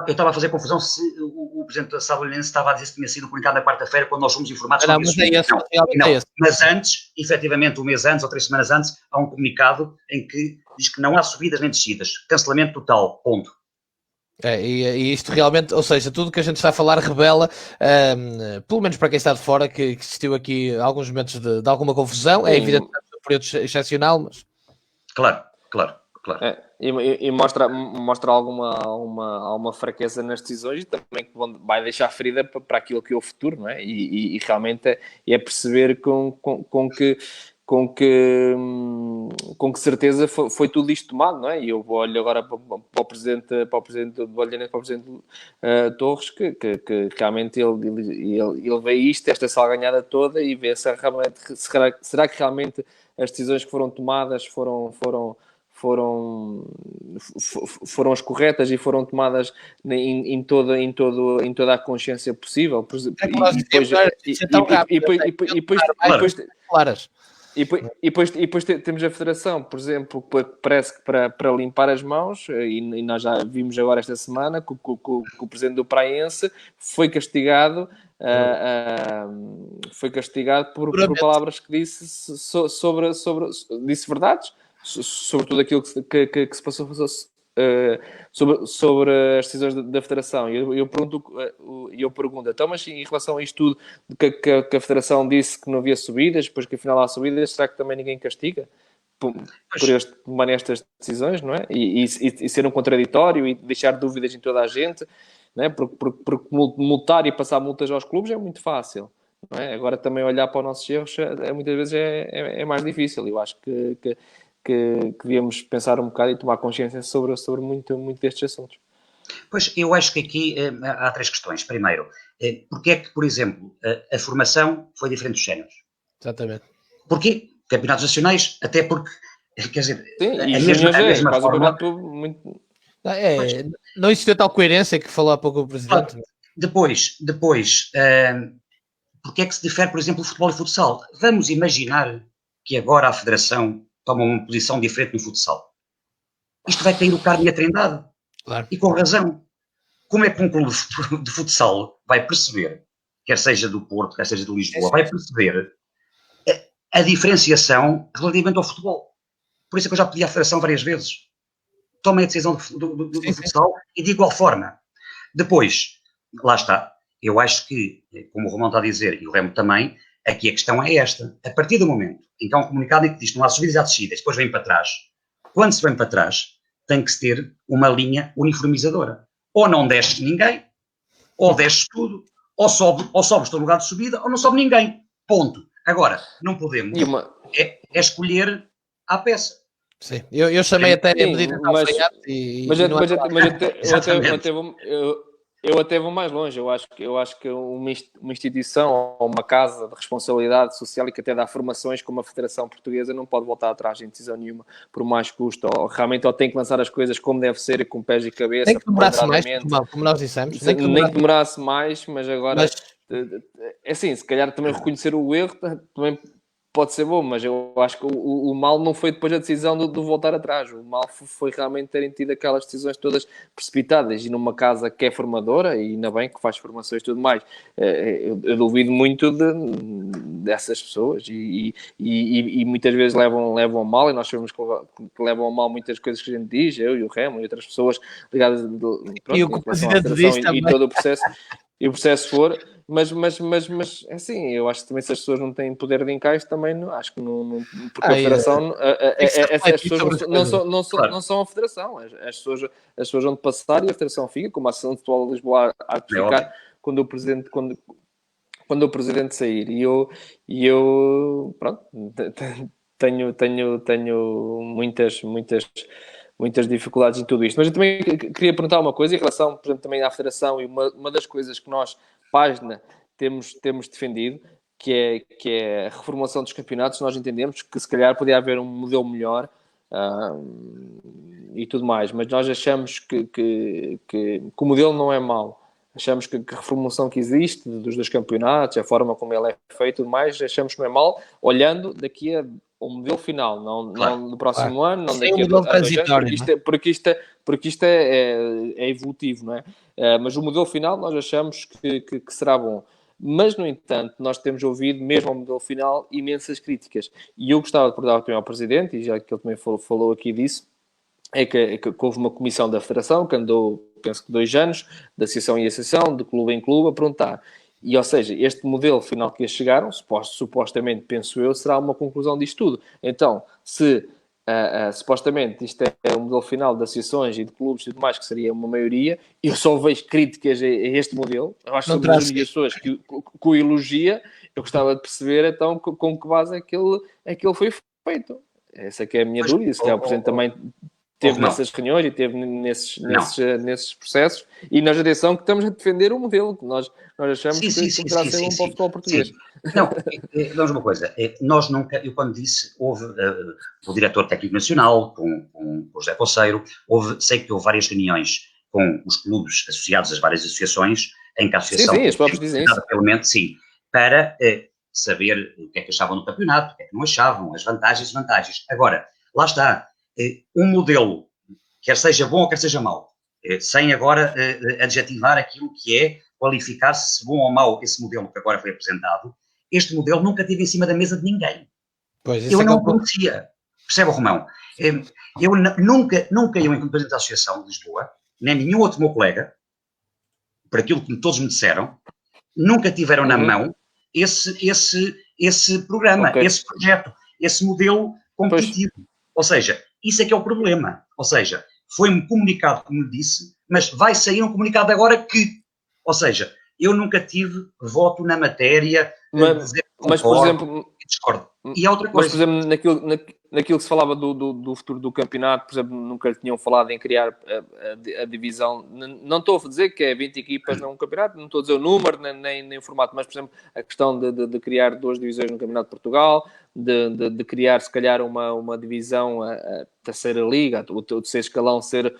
Speaker 2: estava a fazer confusão se o Presidente da SAD Olhanense estava a dizer que tinha sido comunicado na quarta-feira quando nós fomos informados sobre isso. Mas antes, efetivamente, um mês antes ou 3 semanas antes, há um comunicado em que diz que não há subidas nem descidas, cancelamento total, ponto.
Speaker 1: E isto realmente, ou seja, tudo que a gente está a falar revela, pelo menos para quem está de fora, que existiu aqui alguns momentos de alguma confusão. É evidente que é um período excepcional, mas...
Speaker 2: Claro.
Speaker 3: E mostra alguma fraqueza nas decisões e também que vai deixar ferida para aquilo que é o futuro, não é? E realmente é perceber com que certeza foi tudo isto tomado, não é? E eu olho agora para o Presidente do Olhanense, para o Presidente Torres, que realmente ele vê isto, esta salganhada toda, e vê se realmente, será que realmente as decisões que foram tomadas foram as corretas e foram tomadas em toda a consciência possível. E depois temos a Federação, por exemplo, que parece que para limpar as mãos, e nós já vimos agora esta semana que o Presidente do Praense foi castigado por palavras que disse disse verdades, sobre tudo aquilo que se passou sobre as decisões da Federação. Eu pergunto, então, mas em relação a isto tudo que a Federação disse que não havia subidas, depois que afinal há subidas, será que também ninguém castiga por tomarem estas decisões, não é? E ser um contraditório e deixar dúvidas em toda a gente, não é? Porque multar e passar multas aos clubes é muito fácil, não é? Agora também olhar para os nossos erros muitas vezes é mais difícil. Eu acho que devíamos pensar um bocado e tomar consciência sobre muito destes assuntos.
Speaker 2: Pois, eu acho que aqui há 3 questões. Primeiro, porque é que, por exemplo, a formação foi diferente dos séniores?
Speaker 1: Exatamente.
Speaker 2: Porquê? Campeonatos nacionais, até porque, quer dizer,
Speaker 3: sim, a mesma forma...
Speaker 1: não existiu tal coerência que falou há pouco o Presidente.
Speaker 2: Depois, porque é que se difere, por exemplo, o futebol e o futsal? Vamos imaginar que agora a Federação toma uma posição diferente no futsal. Isto vai cair o Carmo e a Trindade.
Speaker 1: Claro.
Speaker 2: E com razão. Como é que um clube de futsal vai perceber, quer seja do Porto, quer seja de Lisboa, vai perceber a diferenciação relativamente ao futebol? Por isso é que eu já pedi à Federação várias vezes. Tomem a decisão do futsal e de igual forma. Depois, lá está. Eu acho que, como o Romão está a dizer, e o Remo também, aqui a questão é esta. A partir do momento em que há um comunicado em que diz que não há subidas e há descidas, depois vem para trás, quando se vem para trás, tem que se ter uma linha uniformizadora. Ou não desce ninguém, ou desce tudo, ou sobes no lugar de subida, ou não sobe ninguém. Ponto. Agora, não podemos escolher à peça.
Speaker 1: Sim, eu chamei até a medida
Speaker 3: Eu até vou mais longe. Eu acho que uma instituição ou uma casa de responsabilidade social e que até dá formações como a Federação Portuguesa não pode voltar atrás em decisão nenhuma por mais custo. Ou realmente tem que lançar as coisas como deve ser e com pés e cabeça.
Speaker 1: Nem que demorasse mais, como nós dissemos.
Speaker 3: Nem que demorasse mais, mas agora... É assim, se calhar também reconhecer o erro também pode ser bom, mas eu acho que o mal não foi depois da decisão de voltar atrás. O mal foi realmente terem tido aquelas decisões todas precipitadas e numa casa que é formadora, e ainda bem que faz formações e tudo mais. Eu duvido muito dessas pessoas e muitas vezes levam mal, e nós sabemos que levam mal muitas coisas que a gente diz, eu e o Remo e outras pessoas ligadas
Speaker 1: e o que o Presidente diz também.
Speaker 3: E todo o processo. E o processo for, mas assim, eu acho que também se as pessoas não têm poder de encaixe, também acho que não porque a Federação, as pessoas não são a Federação, as pessoas vão de passar e a Federação fica, como a Associação de Futebol de Lisboa há de ficar quando o Presidente sair. E eu pronto, tenho muitas dificuldades em tudo isto. Mas eu também queria perguntar uma coisa em relação, por exemplo, também à Federação, e uma das coisas que nós, página, temos defendido, que é a reformulação dos campeonatos. Nós entendemos que se calhar podia haver um modelo melhor e tudo mais, mas nós achamos que o modelo não é mau. Achamos que a reformulação que existe dos dois campeonatos, a forma como ele é feito e tudo mais, achamos que não é mal, olhando daqui ao modelo final, não no próximo ano, não daqui a 2 anos, porque isto é evolutivo, não é? Mas o modelo final nós achamos que será bom. Mas, no entanto, nós temos ouvido, mesmo ao modelo final, imensas críticas. E eu gostava de perguntar também ao Presidente, e já que ele também falou aqui disso, é que houve uma comissão da Federação que andou, penso que 2 anos, de associação em associação, de clube em clube, a perguntar. E, ou seja, este modelo final que eles chegaram, supostamente, penso eu, será uma conclusão disto tudo. Então, se supostamente isto é o modelo final de associações e de clubes e tudo mais, que seria uma maioria, eu só vejo críticas a este modelo. Eu acho que somos as únicas pessoas que o elogia. Eu gostava de perceber, então, com que base é que ele foi feito. Essa é que é a minha dúvida. Se calhar o Presidente também teve nessas reuniões e teve nesses processos, e nós, atenção, que estamos a defender o modelo que nós achamos que poderá ser bom para o futebol português.
Speaker 2: Não, vamos uma coisa, nós nunca, eu quando disse, houve o diretor técnico nacional, com o José Conceiro, sei que houve várias reuniões com os clubes associados às várias associações, em que a associação...
Speaker 3: Sim, os próprios dizem isso.
Speaker 2: Sim, para saber o que é que achavam do campeonato, o que é que não achavam, as vantagens e desvantagens. Agora, lá está, um modelo, quer seja bom ou quer seja mau, sem agora adjetivar aquilo que é qualificar-se se bom ou mau esse modelo que agora foi apresentado, este modelo nunca esteve em cima da mesa de ninguém. Eu não conhecia. Percebe, Romão? Eu nunca, enquanto presidente da Associação de Lisboa, nem nenhum outro meu colega, por aquilo que todos me disseram, nunca tiveram na mão esse programa, esse projeto, esse modelo competitivo. Ou seja, isso é que é o problema. Ou seja, foi-me comunicado, como lhe disse, mas vai sair um comunicado agora que... Ou seja, eu nunca tive voto na matéria,
Speaker 3: mas por exemplo...
Speaker 2: discordo. E há outra coisa...
Speaker 3: Mas, por exemplo, naquilo que se falava do futuro do campeonato, por exemplo, nunca lhe tinham falado em criar a divisão. Não estou a dizer que é 20 equipas num campeonato, não estou a dizer o número, nem o formato, mas, por exemplo, a questão de criar 2 divisões no Campeonato de Portugal, de criar, se calhar, uma divisão, a terceira liga, o terceiro escalão ser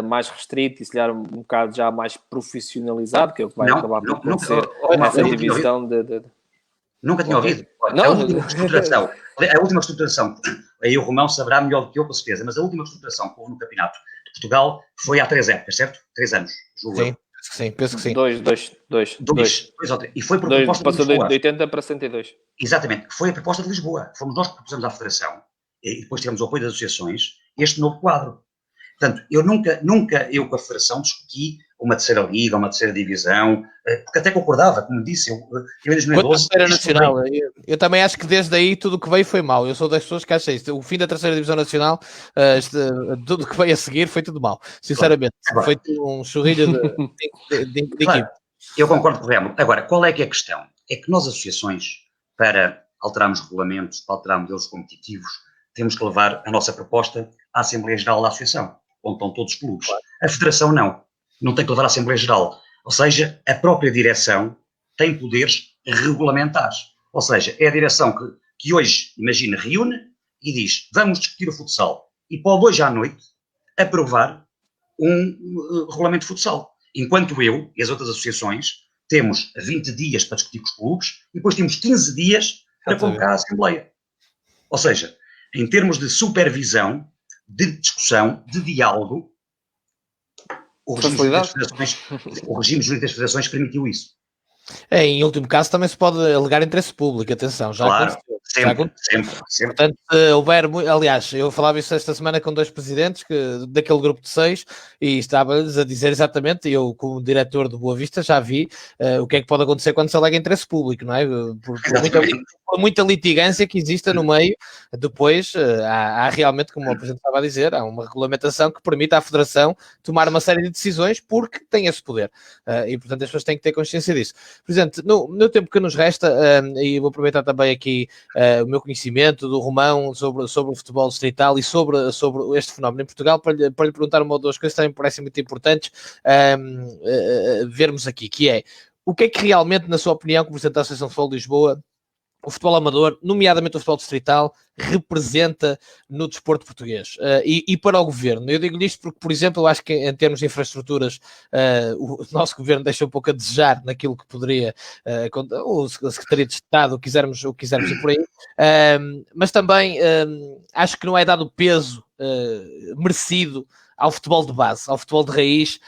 Speaker 3: mais restrito e, se calhar, um bocado já mais profissionalizado, que é o que vai acabar por acontecer nessa divisão
Speaker 2: Nunca tinha ouvido. A última estruturação, aí o Romão saberá melhor do que eu, com certeza, mas a última estruturação que houve no Campeonato de Portugal foi há 3 épocas, certo? 3 anos, julgo eu.
Speaker 1: Sim, penso que sim.
Speaker 3: 2 ou 3.
Speaker 2: E foi por proposta de Lisboa.
Speaker 3: Passou de 80 para 102.
Speaker 2: Exatamente, foi a proposta de Lisboa. Fomos nós que propusemos à Federação, e depois tivemos o apoio das associações, este novo quadro. Portanto, eu nunca eu com a Federação discuti uma terceira liga, uma terceira divisão, porque até concordava, como disse, eu em 2012...
Speaker 1: Nacional, eu também acho que desde aí tudo o que veio foi mau. Eu sou das pessoas que acham isso. O fim da terceira divisão nacional, tudo que veio a seguir foi tudo mau. Sinceramente, foi um churrilho de equipe.
Speaker 2: Eu concordo com o Remo. Agora, qual é que é a questão? É que nós, associações, para alterarmos regulamentos, para alterar modelos competitivos, temos que levar a nossa proposta à Assembleia Geral da Associação, onde estão todos os clubes. A Federação não tem que levar à Assembleia Geral. Ou seja, a própria direção tem poderes regulamentares. Ou seja, é a direção que hoje, imagina, reúne e diz, vamos discutir o futsal. E pode hoje à noite aprovar um regulamento de futsal. Enquanto eu e as outras associações temos 20 dias para discutir com os clubes e depois temos 15 dias para convocar a Assembleia. Ou seja, em termos de supervisão, de discussão, de diálogo, o regime jurídico das federações permitiu isso.
Speaker 1: Em último caso também se pode alegar interesse público, atenção, já
Speaker 2: claro,
Speaker 1: aconteceu.
Speaker 2: Sempre.
Speaker 1: Portanto, houver, aliás, eu falava isso esta semana com 2 presidentes daquele grupo de 6 e estava-lhes a dizer exatamente, eu como diretor do Boa Vista já vi o que é que pode acontecer quando se alega interesse público, não é? Por muita litigância que exista no meio, depois há realmente, como o presidente estava a dizer, há uma regulamentação que permite à Federação tomar uma série de decisões porque tem esse poder e, portanto, as pessoas têm que ter consciência disso. Presidente, no tempo que nos resta, e vou aproveitar também aqui o meu conhecimento do Romão sobre o futebol distrital e sobre este fenómeno em Portugal, para lhe perguntar uma ou duas coisas que também me parecem muito importantes vermos aqui, que é o que é que realmente, na sua opinião, como Presidente da Associação de Futebol de Lisboa, o futebol amador, nomeadamente o futebol distrital, representa no desporto português e para o governo. Eu digo-lhe isto porque, por exemplo, eu acho que em termos de infraestruturas o nosso governo deixa um pouco a desejar naquilo que poderia o Secretaria de Estado, o que quisermos ir por aí, mas também acho que não é dado o peso merecido ao futebol de base, ao futebol de raiz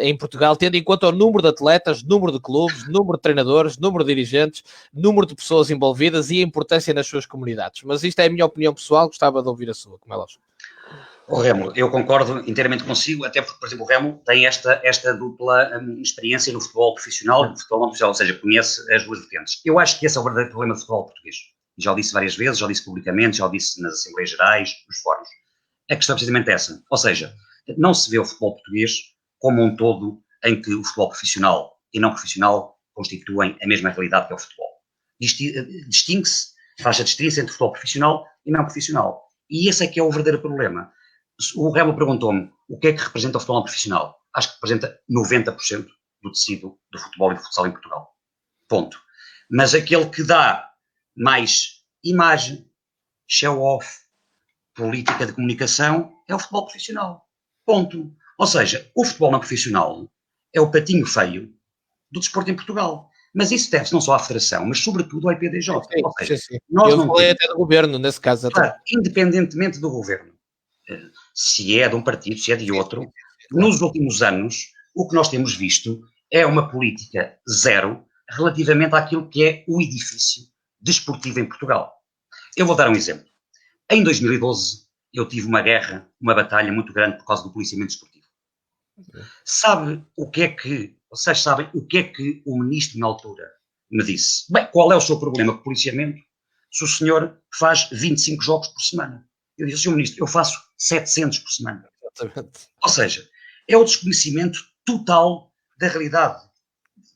Speaker 1: em Portugal, tendo em conta o número de atletas, número de clubes, número de treinadores, número de dirigentes, número de pessoas envolvidas e a importância nas suas comunidades. Mas isto é a minha opinião pessoal, gostava de ouvir a sua, como é lógico.
Speaker 2: O Remo, eu concordo inteiramente consigo, até porque, por exemplo, o Remo tem esta dupla experiência no futebol profissional e no futebol não profissional, ou seja, conhece as duas vertentes. Eu acho que esse é o verdadeiro problema do futebol português. Já o disse várias vezes, já o disse publicamente, já o disse nas Assembleias Gerais, nos fóruns. A questão é precisamente essa. Ou seja, não se vê o futebol português como um todo em que o futebol profissional e não profissional constituem a mesma realidade que é o futebol. Distingue-se, faz a distinção entre futebol profissional e não profissional. E esse é que é o verdadeiro problema. O Remo perguntou-me o que é que representa o futebol profissional. Acho que representa 90% do tecido do futebol e do futsal em Portugal. Ponto. Mas aquele que dá mais imagem, show-off, política de comunicação é o futebol profissional. Ponto. Ou seja, o futebol não profissional é o patinho feio do desporto em Portugal. Mas isso deve-se não só à Federação, mas sobretudo ao IPDJ. Ou seja,
Speaker 1: nós não falei até do governo, nesse caso.
Speaker 2: Claro, independentemente do governo, se é de um partido, se é de outro, nos últimos anos, o que nós temos visto é uma política zero relativamente àquilo que é o edifício desportivo em Portugal. Eu vou dar um exemplo. Em 2012, eu tive uma guerra, uma batalha muito grande por causa do policiamento desportivo. Sabe o que é que, vocês sabem o que é que o ministro na altura me disse? Bem, qual é o seu problema com o policiamento se o senhor faz 25 jogos por semana? Eu disse, senhor ministro, eu faço 700 por semana. Exatamente. Ou seja, é o desconhecimento total da realidade,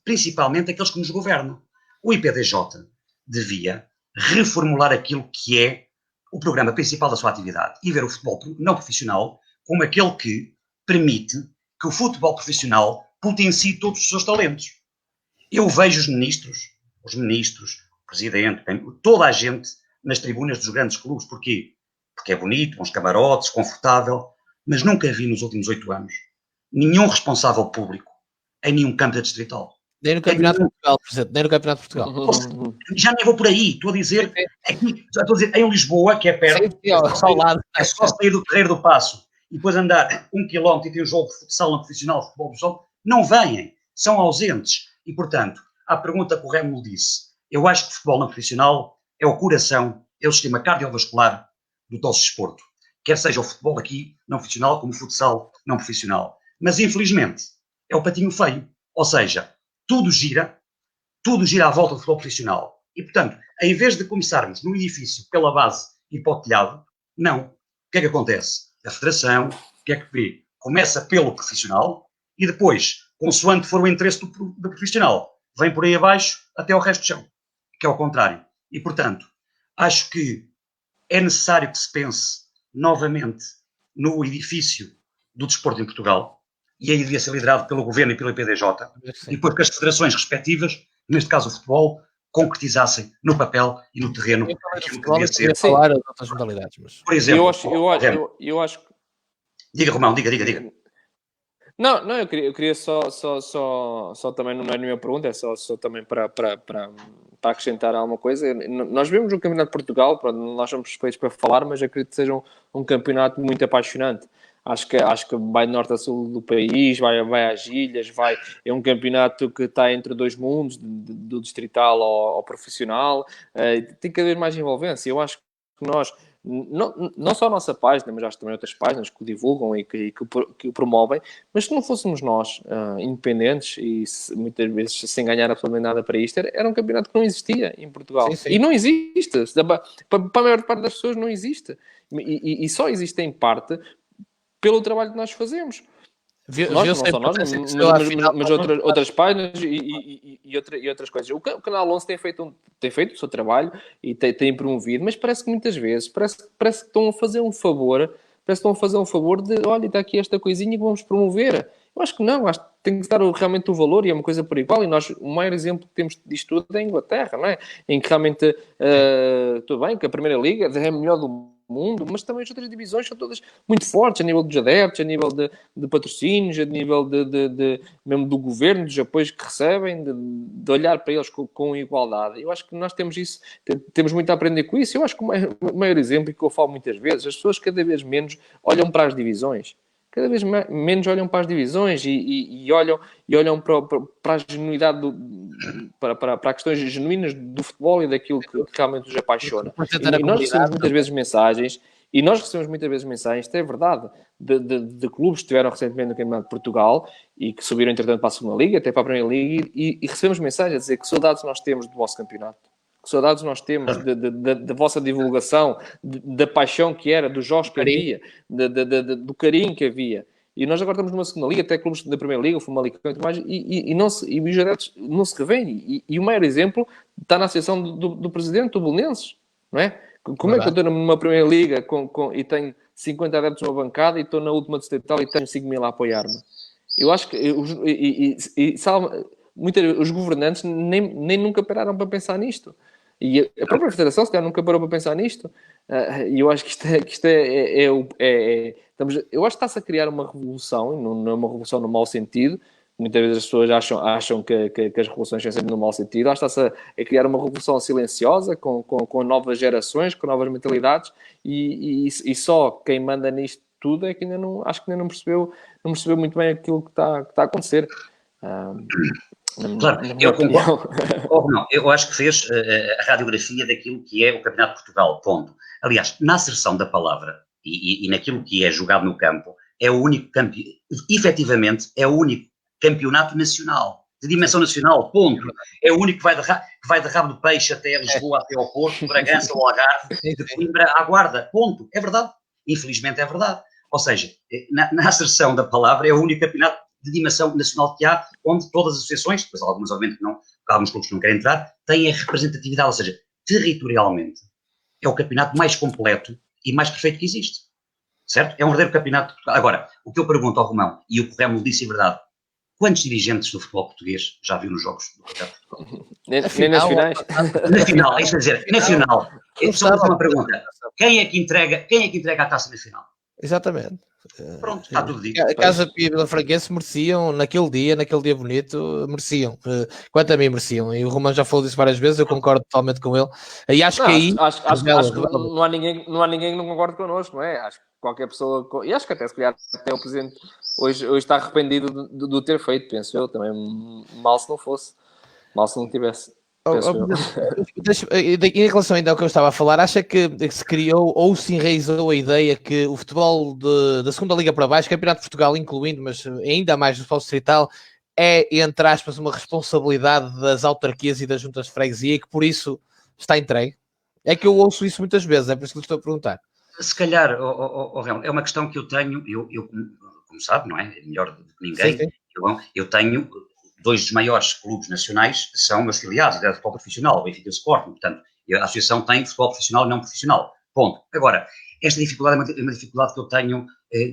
Speaker 2: principalmente aqueles que nos governam. O IPDJ devia reformular aquilo que é o programa principal da sua atividade e ver o futebol não profissional como aquele que permite que o futebol profissional potencie todos os seus talentos. Eu vejo os ministros, o presidente, toda a gente nas tribunas dos grandes clubes. Porquê? Porque é bonito, bons camarotes, confortável, mas nunca vi nos últimos 8 anos nenhum responsável público em nenhum campo da distrital.
Speaker 1: Nem no Campeonato de Portugal, presidente, nem no Campeonato de Portugal.
Speaker 2: Já nem vou por aí, estou a dizer, em Lisboa, que é perto, é só sair do Terreiro do Paço e depois andar 1 quilómetro e ter um jogo de futsal não profissional, de futebol profissional, não vêm, são ausentes. E, portanto, à pergunta que o Remo disse, eu acho que o futebol não profissional é o coração, é o sistema cardiovascular do nosso desporto. Quer seja o futebol aqui não profissional, como o futsal não profissional. Mas, infelizmente, é o patinho feio. Ou seja, tudo gira à volta do futebol profissional. E, portanto, em vez de começarmos no edifício pela base e para o telhado, não. O que é que acontece? A Federação, o que é que vê? Começa pelo profissional e depois, consoante for o interesse do profissional, vem por aí abaixo até ao resto do chão, que é o contrário. E, portanto, acho que é necessário que se pense novamente no edifício do desporto em Portugal, e aí devia ser liderado pelo governo e pelo IPDJ, e depois que as federações respectivas, neste caso o futebol, concretizassem no papel e no terreno aquilo que devia ser.
Speaker 1: Falar de outras modalidades, mas...
Speaker 2: Por exemplo,
Speaker 3: eu acho...
Speaker 2: Diga, Romão, diga.
Speaker 3: Não, eu queria só também, não é nenhuma pergunta, é só também para acrescentar alguma coisa. Nós vemos o Campeonato de Portugal, pronto, nós somos suspeitos para falar, mas acredito que seja um campeonato muito apaixonante. Acho que vai de norte a sul do país, vai às ilhas, é um campeonato que está entre dois mundos, do distrital ao profissional, tem cada vez mais envolvência. Eu acho que nós, não só a nossa página, mas acho que também outras páginas que o divulgam e que o promovem, mas se não fôssemos nós independentes e muitas vezes sem ganhar absolutamente nada para isto, era um campeonato que não existia em Portugal.
Speaker 1: Sim, sim.
Speaker 3: E não existe. Para a maior parte das pessoas não existe. E só existe em parte pelo trabalho que nós fazemos. Nós, não só nós, mas outras páginas e outras coisas. O Canal 11 tem feito o seu trabalho e tem promovido, mas parece que muitas vezes parece que estão a fazer um favor, de, olha, está aqui esta coisinha que vamos promover. Eu acho que não, acho que tem que dar realmente o valor e é uma coisa por igual. E nós, o maior exemplo que temos disto tudo é a Inglaterra, não é? Em que realmente, tudo bem, que a Primeira Liga é a melhor do mundo, mas também as outras divisões são todas muito fortes, a nível dos adeptos, a nível de patrocínios, a nível mesmo do governo, dos apoios que recebem, de olhar para eles com igualdade. Eu acho que nós temos isso, temos muito a aprender com isso. Eu acho que o maior exemplo, que eu falo muitas vezes, as pessoas cada vez menos olham para as divisões. Cada vez menos olham para as divisões e olham para a genuinidade, para questões genuínas do futebol e daquilo que realmente os apaixona. E nós recebemos muitas vezes mensagens, isto é verdade, de clubes que estiveram recentemente no Campeonato de Portugal e que subiram, entretanto, para a Segunda Liga, até para a Primeira Liga, e recebemos mensagens a dizer que saudades nós temos do vosso campeonato. Que saudades nós temos da vossa divulgação, da paixão que era, dos jogos que havia, do carinho que havia. E nós agora estamos numa segunda liga, até clubes da Primeira Liga, o Famalicão e tudo mais, e os adeptos não se revêem. E o maior exemplo está na associação do presidente, do Belenenses, não é? Como é que eu estou numa Primeira Liga e tenho 50 adeptos numa bancada e estou na última distrital e tenho 5 mil a apoiar-me? Eu acho que os governantes nem nunca pararam para pensar nisto. E a própria Federação, se calhar, nunca parou para pensar nisto. E eu acho que isto eu acho que está-se a criar uma revolução, e não é uma revolução no mau sentido. Muitas vezes as pessoas acham que as revoluções são sempre no mau sentido. Acho que está-se a criar uma revolução silenciosa, com novas gerações, com novas mentalidades, e só quem manda nisto tudo é que acho que ainda não percebeu muito bem aquilo que está a acontecer.
Speaker 2: Claro, eu concordo. Não, eu acho que fez a radiografia daquilo que é o Campeonato de Portugal, ponto. Aliás, na acerção da palavra e naquilo que é jogado no campo, é o único efetivamente, é o único campeonato nacional, de dimensão nacional, ponto. É o único que vai de Rabo de Peixe até Lisboa, até ao Porto, Bragança, ao Algarve, de Coimbra à Guarda, ponto. É verdade. Infelizmente é verdade. Ou seja, na acerção da palavra, é o único campeonato de dimensão nacional que há, onde todas as associações, depois algumas obviamente não, alguns clubes que não querem entrar, têm a representatividade, ou seja, territorialmente, é o campeonato mais completo e mais perfeito que existe, certo? É um verdadeiro campeonato. Agora, o que eu pergunto ao Romão, e o que o Remo disse é verdade, quantos dirigentes do futebol português já viu nos jogos do Campeonato de Portugal?
Speaker 3: Nem nas finais?
Speaker 2: Na final, é isso a dizer, na final. Só uma pergunta, quem é que entrega a taça na final?
Speaker 1: Exatamente.
Speaker 2: Pronto, está tudo dito.
Speaker 1: A Casa Pia e Vila Franquense mereciam, naquele dia bonito, mereciam. Quanto a mim, mereciam. E o Romão já falou disso várias vezes, eu concordo totalmente com ele. E acho que aí...
Speaker 3: Acho que não há ninguém que não concorde connosco, não é? Acho que qualquer pessoa... E acho que até, se calhar, até o Presidente hoje está arrependido do ter feito, penso eu. Também mal se não fosse. Mal se não tivesse.
Speaker 1: Em relação ainda ao que eu estava a falar, acha que se criou ou se enraizou a ideia que o futebol da segunda liga para baixo, Campeonato de Portugal incluindo, mas ainda mais o futebol distrital, é, entre aspas, uma responsabilidade das autarquias e das juntas de freguesia e que por isso está entregue? É que eu ouço isso muitas vezes, é por isso que lhe estou a perguntar.
Speaker 2: Se calhar, é uma questão que eu tenho, como sabe, não é? Melhor do que ninguém, sim. Eu tenho... Dois dos maiores clubes nacionais são meus filiados, é futebol profissional, o Benfica e o Sporting, portanto, a associação tem futebol profissional e não profissional, ponto. Agora, esta dificuldade é uma dificuldade que eu tenho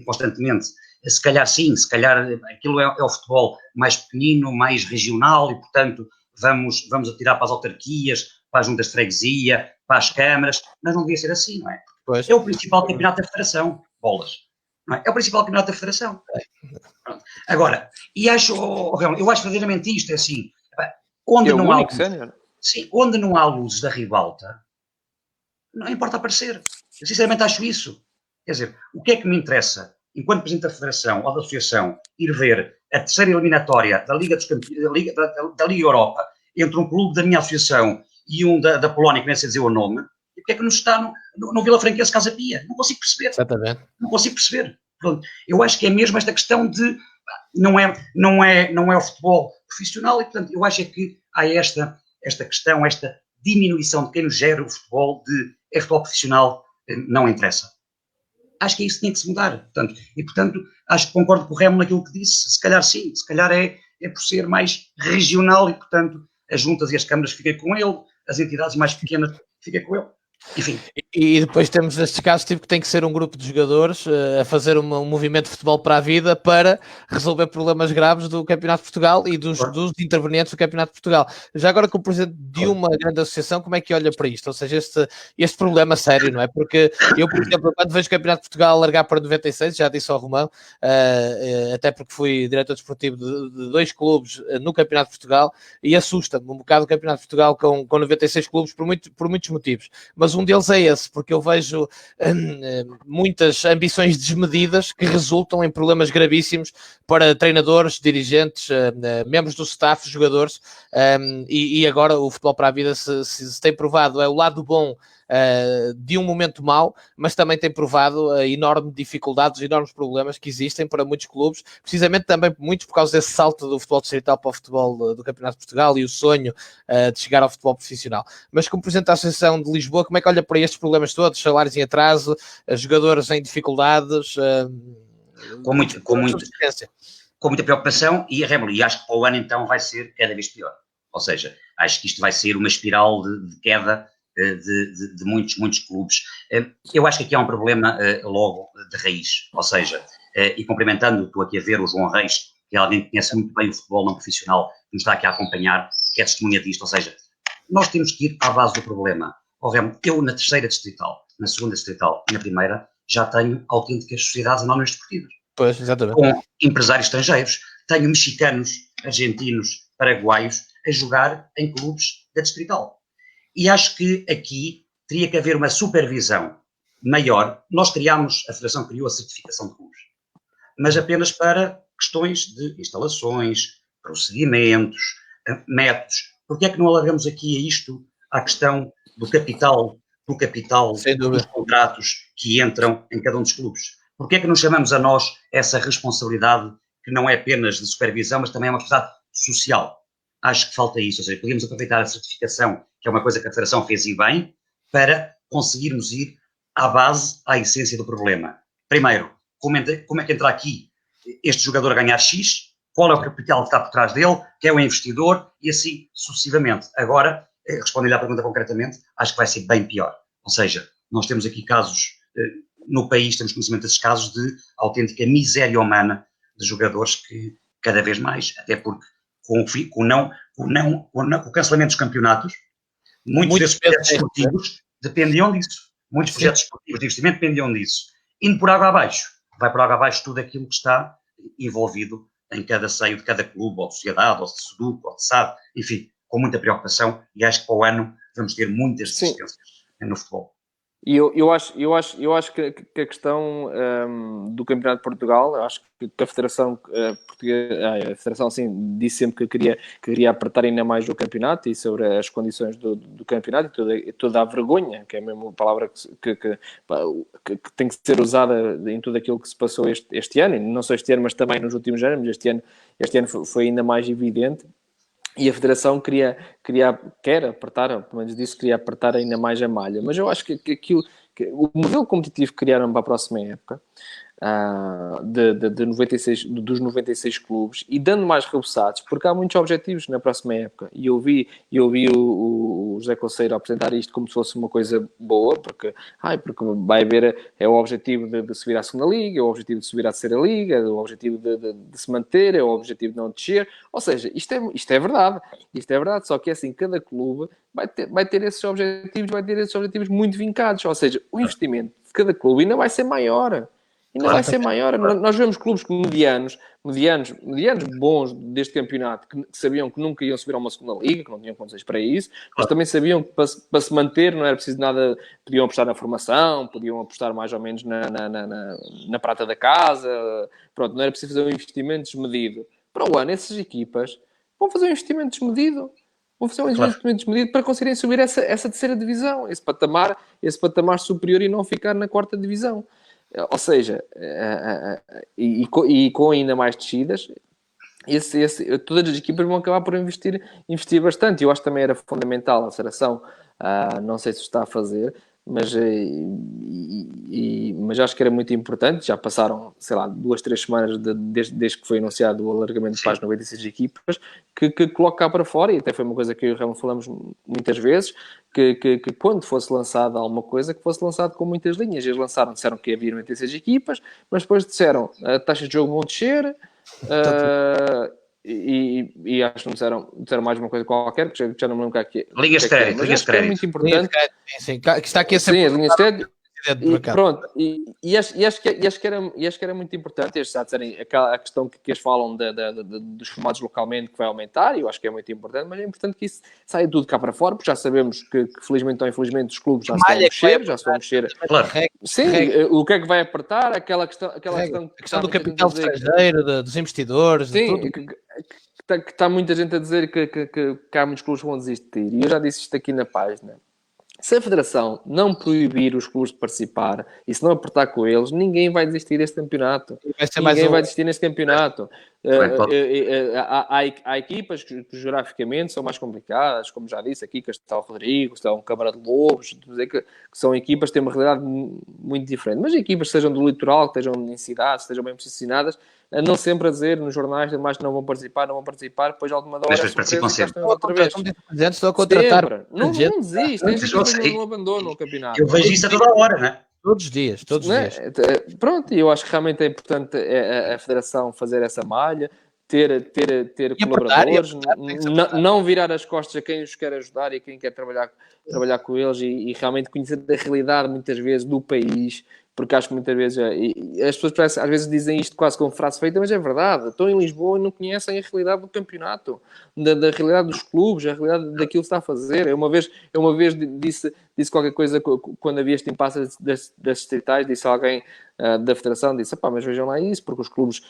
Speaker 2: constantemente. Se calhar sim, se calhar aquilo é o futebol mais pequenino, mais regional e, portanto, vamos atirar para as autarquias, para as juntas de freguesia, para as câmaras, mas não devia ser assim, não é? Pois. É o principal campeonato da Federação, bolas. Não é? É o principal campeonato da Federação. Pronto. Agora, eu acho verdadeiramente isto, é assim, onde não há luzes da ribalta, não importa aparecer. Eu sinceramente acho isso. Quer dizer, o que é que me interessa enquanto Presidente da Federação ou da Associação, ir ver a terceira eliminatória da Liga, da Liga Europa entre um clube da minha associação e um da Polónia, que nem sei dizer o nome, e porque é que nos está no Vila Franquense Casa Pia? Não consigo perceber.
Speaker 1: Exatamente.
Speaker 2: Não consigo perceber. Pronto, eu acho que é mesmo esta questão de não é o futebol profissional e, portanto, eu acho é que há esta questão, esta diminuição de quem nos gera o futebol é futebol profissional, não interessa. Acho que isso tinha que se mudar. Portanto, acho que concordo com o Remo naquilo que disse. Se calhar sim, se calhar é por ser mais regional e, portanto, as juntas e as câmaras fiquem com ele, as entidades mais pequenas fiquem com ele. Enfim.
Speaker 1: E depois temos estes casos tipo que tem que ser um grupo de jogadores a fazer um movimento de futebol para a vida para resolver problemas graves do Campeonato de Portugal e dos intervenientes do Campeonato de Portugal. Já agora, como presidente de uma grande associação, como é que olha para isto? Ou seja, este problema sério, não é? Porque eu, por exemplo, quando vejo o Campeonato de Portugal largar para 96, já disse ao Romão, até porque fui diretor desportivo de 2 clubes no Campeonato de Portugal, e assusta-me um bocado o Campeonato de Portugal com 96 clubes por muitos motivos. Mas um deles é esse, porque eu vejo muitas ambições desmedidas que resultam em problemas gravíssimos para treinadores, dirigentes, membros do staff, jogadores, e agora o futebol para a vida se tem provado, é o lado bom de um momento mau, mas também tem provado a enorme dificuldades, os enormes problemas que existem para muitos clubes, precisamente também muitos por causa desse salto do futebol distrital para o futebol do Campeonato de Portugal e o sonho de chegar ao futebol profissional. Mas como Presidente da Associação de Lisboa, como é que olha para estes problemas todos, salários em atraso, jogadores em dificuldades?
Speaker 2: Com muita preocupação e acho que para o ano então vai ser cada vez pior. Ou seja, acho que isto vai ser uma espiral de queda de muitos clubes. Eu acho que aqui há um problema logo de raiz, ou seja, e cumprimentando, estou aqui a ver o João Reis, que é alguém que conhece muito bem o futebol não profissional, que nos está aqui a acompanhar, que é testemunha disto, ou seja, nós temos que ir à base do problema. Eu na terceira distrital, na segunda distrital e na primeira, já tenho autênticas sociedades anónimas desportivas.
Speaker 1: Pois, exatamente.
Speaker 2: Com empresários estrangeiros, tenho mexicanos, argentinos, paraguaios a jogar em clubes da distrital. E acho que aqui teria que haver uma supervisão maior. A Federação criou a certificação de clubes, mas apenas para questões de instalações, procedimentos, métodos. Porquê é que não alargamos aqui a isto, à questão do capital, dos contratos que entram em cada um dos clubes? Porquê é que não chamamos a nós essa responsabilidade que não é apenas de supervisão, mas também é uma responsabilidade social? Acho que falta isso, ou seja, podíamos aproveitar a certificação, que é uma coisa que a Federação fez e bem, para conseguirmos ir à base, à essência do problema. Primeiro, como é que entra aqui este jogador a ganhar X, qual é o capital que está por trás dele, quem é o investidor, e assim sucessivamente. Agora, respondendo à pergunta concretamente, acho que vai ser bem pior. Ou seja, nós temos aqui casos, no país temos conhecimento desses casos de autêntica miséria humana de jogadores que cada vez mais, até porque com o cancelamento dos campeonatos, muitos desses projetos esportivos dependiam disso. Muitos projetos esportivos de investimento dependiam disso. Indo por água abaixo, vai por água abaixo tudo aquilo que está envolvido em cada seio de cada clube, ou de sociedade, ou de SEDUC, ou de SAD, enfim, com muita preocupação, e acho que para o ano vamos ter muitas desistências no futebol.
Speaker 3: E eu acho que a questão do Campeonato de Portugal, acho que a Federação Portuguesa, a Federação assim, disse sempre que queria apertar ainda mais o campeonato e sobre as condições do campeonato e toda a vergonha, que é mesmo a palavra que tem que ser usada em tudo aquilo que se passou este ano, e não só este ano, mas também nos últimos anos, mas este ano foi ainda mais evidente. E a Federação quer apertar, pelo menos disse, queria apertar ainda mais a malha. Mas eu acho que o modelo competitivo que criaram para a próxima época, dos 96 clubes, e dando mais rebuçados, porque há muitos objetivos na próxima época. E eu vi o José Conceiro apresentar isto como se fosse uma coisa boa, porque vai haver, é o objetivo de subir à segunda liga, é o objetivo de subir à terceira liga, é o objetivo de se manter, é o objetivo de não descer. Ou seja, isto é verdade. Isto é verdade, só que assim, cada clube vai ter esses objetivos muito vincados. Ou seja, o investimento de cada clube ainda vai ser maior. Ainda vai ser maior. Nós vemos clubes medianos, medianos bons deste campeonato, que sabiam que nunca iam subir a uma segunda liga, que não tinham condições para isso, mas também sabiam que para se manter não era preciso nada, podiam apostar na formação, podiam apostar mais ou menos na prata da casa, pronto, não era preciso fazer um investimento desmedido. Para o ano, essas equipas vão fazer um investimento desmedido. Vão fazer um investimento desmedido para conseguirem subir essa terceira divisão, esse patamar superior e não ficar na quarta divisão. Ou seja, e com ainda mais descidas, todas as equipas vão acabar por investir bastante. Eu acho que também era fundamental a Seleção, não sei se está a fazer, mas acho que era muito importante. Já passaram, sei lá, 2-3 semanas desde que foi anunciado o alargamento para as 96 equipas, que coloca cá para fora, e até foi uma coisa que eu e o Ramon falamos muitas vezes, que quando fosse lançada alguma coisa, que fosse lançado com muitas linhas. Eles disseram que havia 96 equipas, mas depois disseram a taxa de jogo vão descer, e acho que não disseram mais uma coisa qualquer, que já não me lembro o que é.
Speaker 2: Linhas de crédito, linhas de crédito.
Speaker 3: É muito importante.
Speaker 1: Sim, que está aqui a ser...
Speaker 3: Sim, as linhas de crédito. E pronto, e acho que era muito importante estes a disserem a questão que eles falam dos formatos localmente, que vai aumentar, e eu acho que é muito importante, mas é importante que isso saia tudo cá para fora, porque já sabemos que felizmente ou infelizmente os clubes já se estão a mexer.
Speaker 2: Claro.
Speaker 3: Sim, o que é que vai apertar, aquela questão
Speaker 1: a questão do capital estrangeiro, dos investidores,
Speaker 3: sim,
Speaker 1: de tudo.
Speaker 3: Que está muita gente a dizer que há muitos clubes que vão desistir, e eu já disse isto aqui na página. Se a Federação não proibir os clubes de participar e se não apertar com eles, ninguém vai desistir deste campeonato. Ninguém vai desistir neste campeonato. Há equipas que geograficamente são mais complicadas, como já disse aqui, Castelo Rodrigo, Castelo Câmara de Lobos, que são equipas que têm uma realidade muito diferente. Mas equipas que sejam do litoral, que estejam em cidades, estejam bem posicionadas, não sempre a dizer nos jornais demais que não vão participar, depois alguma hora
Speaker 2: mas participam sempre.
Speaker 1: Estou a contratar.
Speaker 3: Não desiste, não abandonam o campeonato.
Speaker 2: Eu vejo isso a toda hora, não é?
Speaker 1: Todos os dias.
Speaker 3: Pronto, e eu acho que realmente é importante a Federação fazer essa malha, ter colaboradores, não virar as costas a quem os quer ajudar e a quem quer trabalhar com eles e realmente conhecer a realidade, muitas vezes, do país, porque acho que muitas vezes as pessoas às vezes dizem isto quase como frase feita, mas é verdade. Estão em Lisboa e não conhecem a realidade do campeonato, da realidade dos clubes, a realidade daquilo que está a fazer. Eu uma vez disse qualquer coisa quando havia este impasse das distritais, disse alguém da Federação, disse, mas vejam lá isso, porque os clubes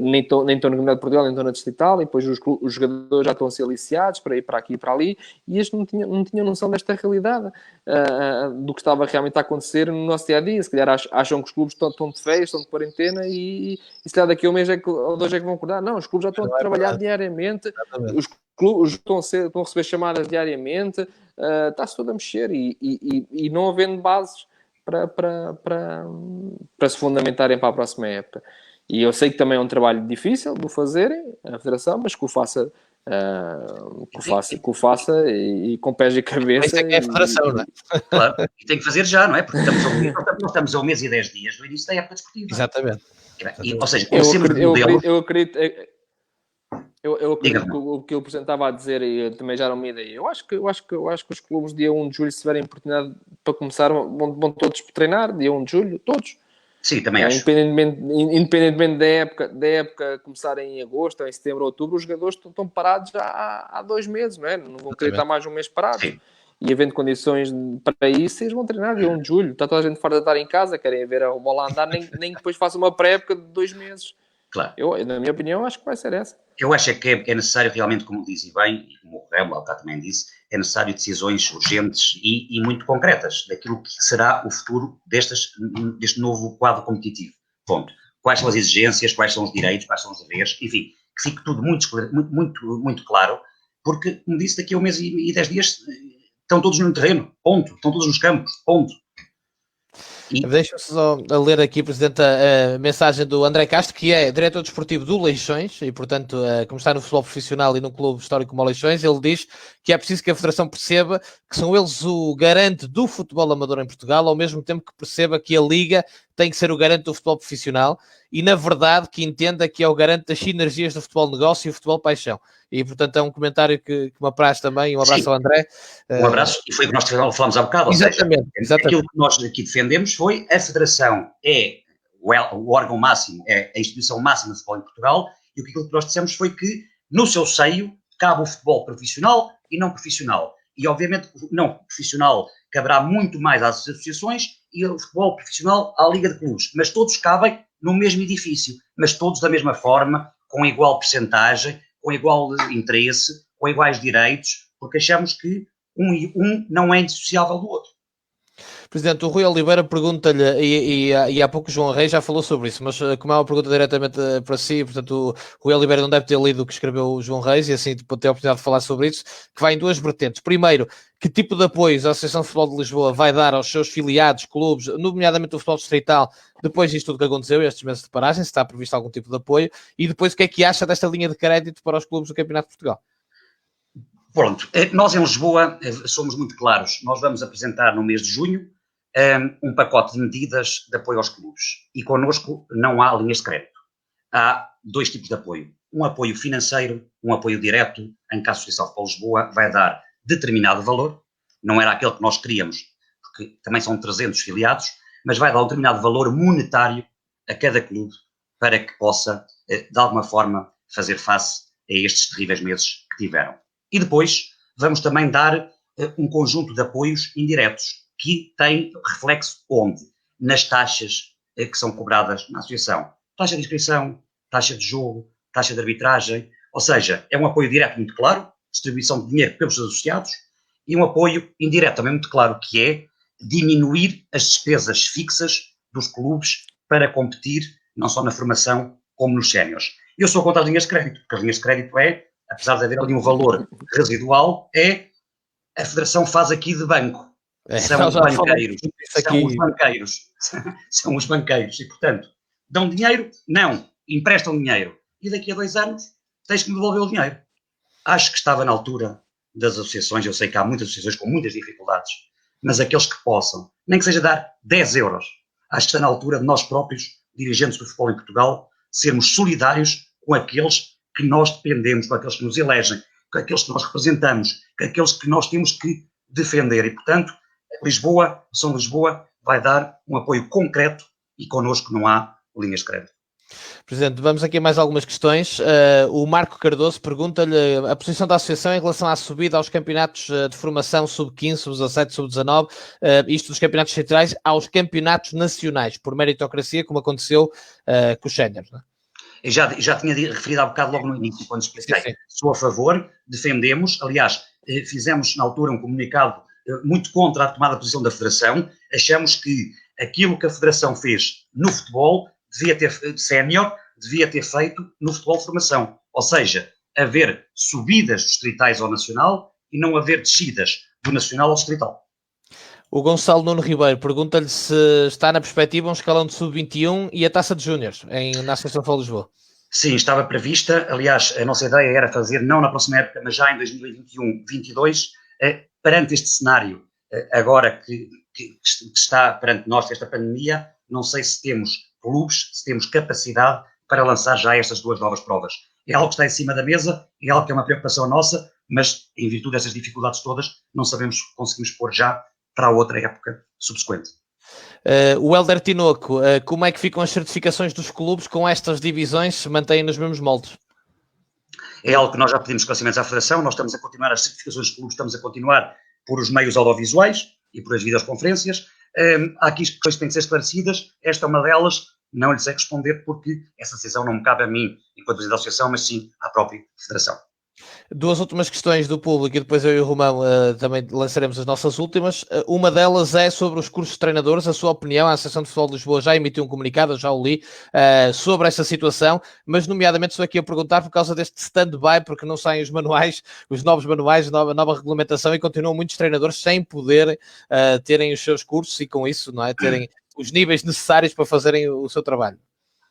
Speaker 3: nem estão no Campeonato de Portugal, nem estão na distrital, e depois os jogadores já estão a ser aliciados para ir para aqui e para ali, e estes não tinham noção desta realidade, do que estava realmente a acontecer no nosso dia-a-dia. Se calhar acham que os clubes estão de férias, estão de quarentena, e se calhar daqui a um mês ou 2 é que vão acordar. Não, os clubes já estão a trabalhar diariamente, os clubes estão a receber chamadas diariamente, está-se tudo a mexer, e não havendo bases para se fundamentarem para a próxima época. E eu sei que também é um trabalho difícil de o fazerem, a Federação, mas que o faça e com pés e cabeça.
Speaker 1: Isso é que é a Federação, não é?
Speaker 2: Claro, e tem que fazer já, não é? Porque estamos a 1 mês e 10 dias do início da época desportiva.
Speaker 1: Exatamente.
Speaker 2: Ou seja,
Speaker 3: eu acredito que o que ele apresentava a dizer, e eu também já não me ideia. Eu acho que os clubes, dia 1 de julho, se tiverem oportunidade para começar, vão todos treinar, dia 1 de julho, todos.
Speaker 2: Sim, também acho.
Speaker 3: Independentemente da época começar em agosto, ou em setembro, ou outubro, os jogadores estão parados já há 2 meses, não é? Não vão querer estar mais um mês parados. Sim. E havendo condições para isso, eles vão treinar dia 1 de julho. Está toda a gente fora de estar em casa, querem ver a bola andar, nem que depois faça uma pré-época de 2 meses.
Speaker 2: Claro.
Speaker 3: Eu, na minha opinião, acho que vai ser essa.
Speaker 2: Eu acho que é necessário realmente, como diz bem, e como o Remo também disse, é necessário decisões urgentes e muito concretas daquilo que será o futuro deste novo quadro competitivo. Ponto. Quais são as exigências, quais são os direitos, quais são os deveres, enfim, que fique tudo muito claro, porque, como disse, daqui a 1 mês e 10 dias estão todos no terreno, ponto. Estão todos nos campos, ponto.
Speaker 1: Deixa-me só ler aqui, Presidente, a mensagem do André Castro, que é diretor desportivo do Leixões e, portanto, como está no futebol profissional e no clube histórico como o Leixões, ele diz que é preciso que a Federação perceba que são eles o garante do futebol amador em Portugal, ao mesmo tempo que perceba que a Liga tem que ser o garante do futebol profissional e, na verdade, que entenda que é o garante das sinergias do futebol negócio e o futebol paixão. E, portanto, é um comentário que me apraz também. Um abraço ao André.
Speaker 2: Um abraço, e foi o que nós falámos há bocado.
Speaker 1: Exatamente.
Speaker 2: Aquilo que nós aqui defendemos foi a Federação é o órgão máximo, é a instituição máxima de futebol em Portugal, e aquilo que nós dissemos foi que, no seu seio, cabe o futebol profissional e não profissional. E, obviamente, o não profissional caberá muito mais às associações e o futebol profissional à Liga de Clubes. Mas todos cabem no mesmo edifício, mas todos da mesma forma, com igual percentagem, com igual interesse, com iguais direitos, porque achamos que um não é indissociável do outro.
Speaker 1: Presidente, o Rui Oliveira pergunta-lhe, e há pouco o João Reis já falou sobre isso, mas como é uma pergunta diretamente para si, portanto o Rui Oliveira não deve ter lido o que escreveu o João Reis, e assim pode ter a oportunidade de falar sobre isso, que vai em duas vertentes. Primeiro, que tipo de apoios a Associação de Futebol de Lisboa vai dar aos seus filiados, clubes, nomeadamente o futebol distrital, depois disto tudo que aconteceu, estes meses de paragem, se está previsto algum tipo de apoio, e depois o que é que acha desta linha de crédito para os clubes do Campeonato de Portugal?
Speaker 2: Pronto, nós em Lisboa somos muito claros, nós vamos apresentar no mês de junho um pacote de medidas de apoio aos clubes, e connosco não há linhas de crédito. Há dois tipos de apoio, um apoio financeiro, um apoio direto, em que a Associação de Futebol de Lisboa vai dar determinado valor, não era aquele que nós queríamos, porque também são 300 filiados, mas vai dar um determinado valor monetário a cada clube para que possa, de alguma forma, fazer face a estes terríveis meses que tiveram. E depois vamos também dar um conjunto de apoios indiretos, que tem reflexo onde? Nas taxas que são cobradas na associação. Taxa de inscrição, taxa de jogo, taxa de arbitragem, ou seja, é um apoio direto muito claro, distribuição de dinheiro pelos seus associados, e um apoio indireto também muito claro, que é diminuir as despesas fixas dos clubes para competir, não só na formação, como nos séniores. Eu sou contra as linhas de crédito, porque as linhas de crédito apesar de haver ali um valor residual, a Federação faz aqui de banco. São os banqueiros. São os banqueiros. E, portanto, dão dinheiro? Não. Emprestam dinheiro. E daqui a 2 anos tens que me devolver o dinheiro. Acho que estava na altura das associações, eu sei que há muitas associações com muitas dificuldades, mas aqueles que possam, nem que seja dar 10 euros, acho que está na altura de nós próprios, dirigentes do futebol em Portugal, sermos solidários com aqueles que nós dependemos, com aqueles que nos elegem, com aqueles que nós representamos, com aqueles que nós temos que defender. E, portanto, Lisboa, São Lisboa, vai dar um apoio concreto e connosco não há linhas de crédito.
Speaker 1: Presidente, vamos aqui a mais algumas questões. O Marco Cardoso pergunta-lhe a posição da Associação em relação à subida aos campeonatos de formação sub-15, sub-17, sub-19, isto dos campeonatos centrais, aos campeonatos nacionais, por meritocracia, como aconteceu com os séniores, não é?
Speaker 2: Eu já tinha referido há bocado logo no início, quando expliquei. Sim. Sou a favor, defendemos, aliás, fizemos na altura um comunicado muito contra a tomada de posição da Federação, achamos que aquilo que a Federação fez no futebol sénior, devia ter feito no futebol de formação, ou seja, haver subidas distritais ao nacional e não haver descidas do nacional ao distrital.
Speaker 1: O Gonçalo Nuno Ribeiro pergunta-lhe se está na perspectiva um escalão de sub-21 e a taça de júniores na Associação de Futebol de Lisboa.
Speaker 2: Sim, estava prevista. Aliás, a nossa ideia era fazer, não na próxima época, mas já em 2021-22, perante este cenário, agora que está perante nós, esta pandemia, não sei se temos clubes, se temos capacidade para lançar já estas duas novas provas. É algo que está em cima da mesa, é algo que é uma preocupação nossa, mas em virtude dessas dificuldades todas, não sabemos se conseguimos pôr já para a outra época subsequente.
Speaker 1: O Hélder Tinoco, como é que ficam as certificações dos clubes com estas divisões? Se mantêm nos mesmos moldes?
Speaker 2: É algo que nós já pedimos esclarecimentos à Federação, nós estamos a continuar, as certificações dos clubes estamos a continuar por os meios audiovisuais e por as videoconferências. Há aqui questões que têm que ser esclarecidas, esta é uma delas, não lhe sei responder porque essa decisão não me cabe a mim enquanto presidente da Associação, mas sim à própria Federação.
Speaker 1: Duas últimas questões do público e depois eu e o Romão também lançaremos as nossas últimas. Uma delas é sobre os cursos de treinadores. A sua opinião, a Associação de Futebol de Lisboa já emitiu um comunicado, eu já o li, sobre essa situação, mas nomeadamente estou aqui a perguntar por causa deste stand-by, porque não saem os manuais, os novos manuais, a nova regulamentação e continuam muitos treinadores sem poder terem os seus cursos e com isso, não é, terem os níveis necessários para fazerem o seu trabalho.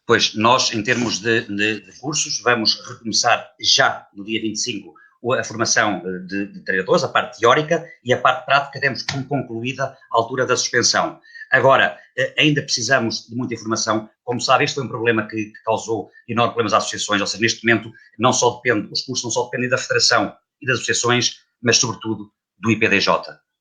Speaker 2: Pois, nós, em termos de cursos, vamos recomeçar já no dia 25 a formação de treinadores, a parte teórica, e a parte prática temos concluída à altura da suspensão. Agora, ainda precisamos de muita informação. Como sabe, este foi um problema que causou enormes problemas às associações, ou seja, neste momento os cursos não só dependem da Federação e das associações, mas sobretudo do IPDJ.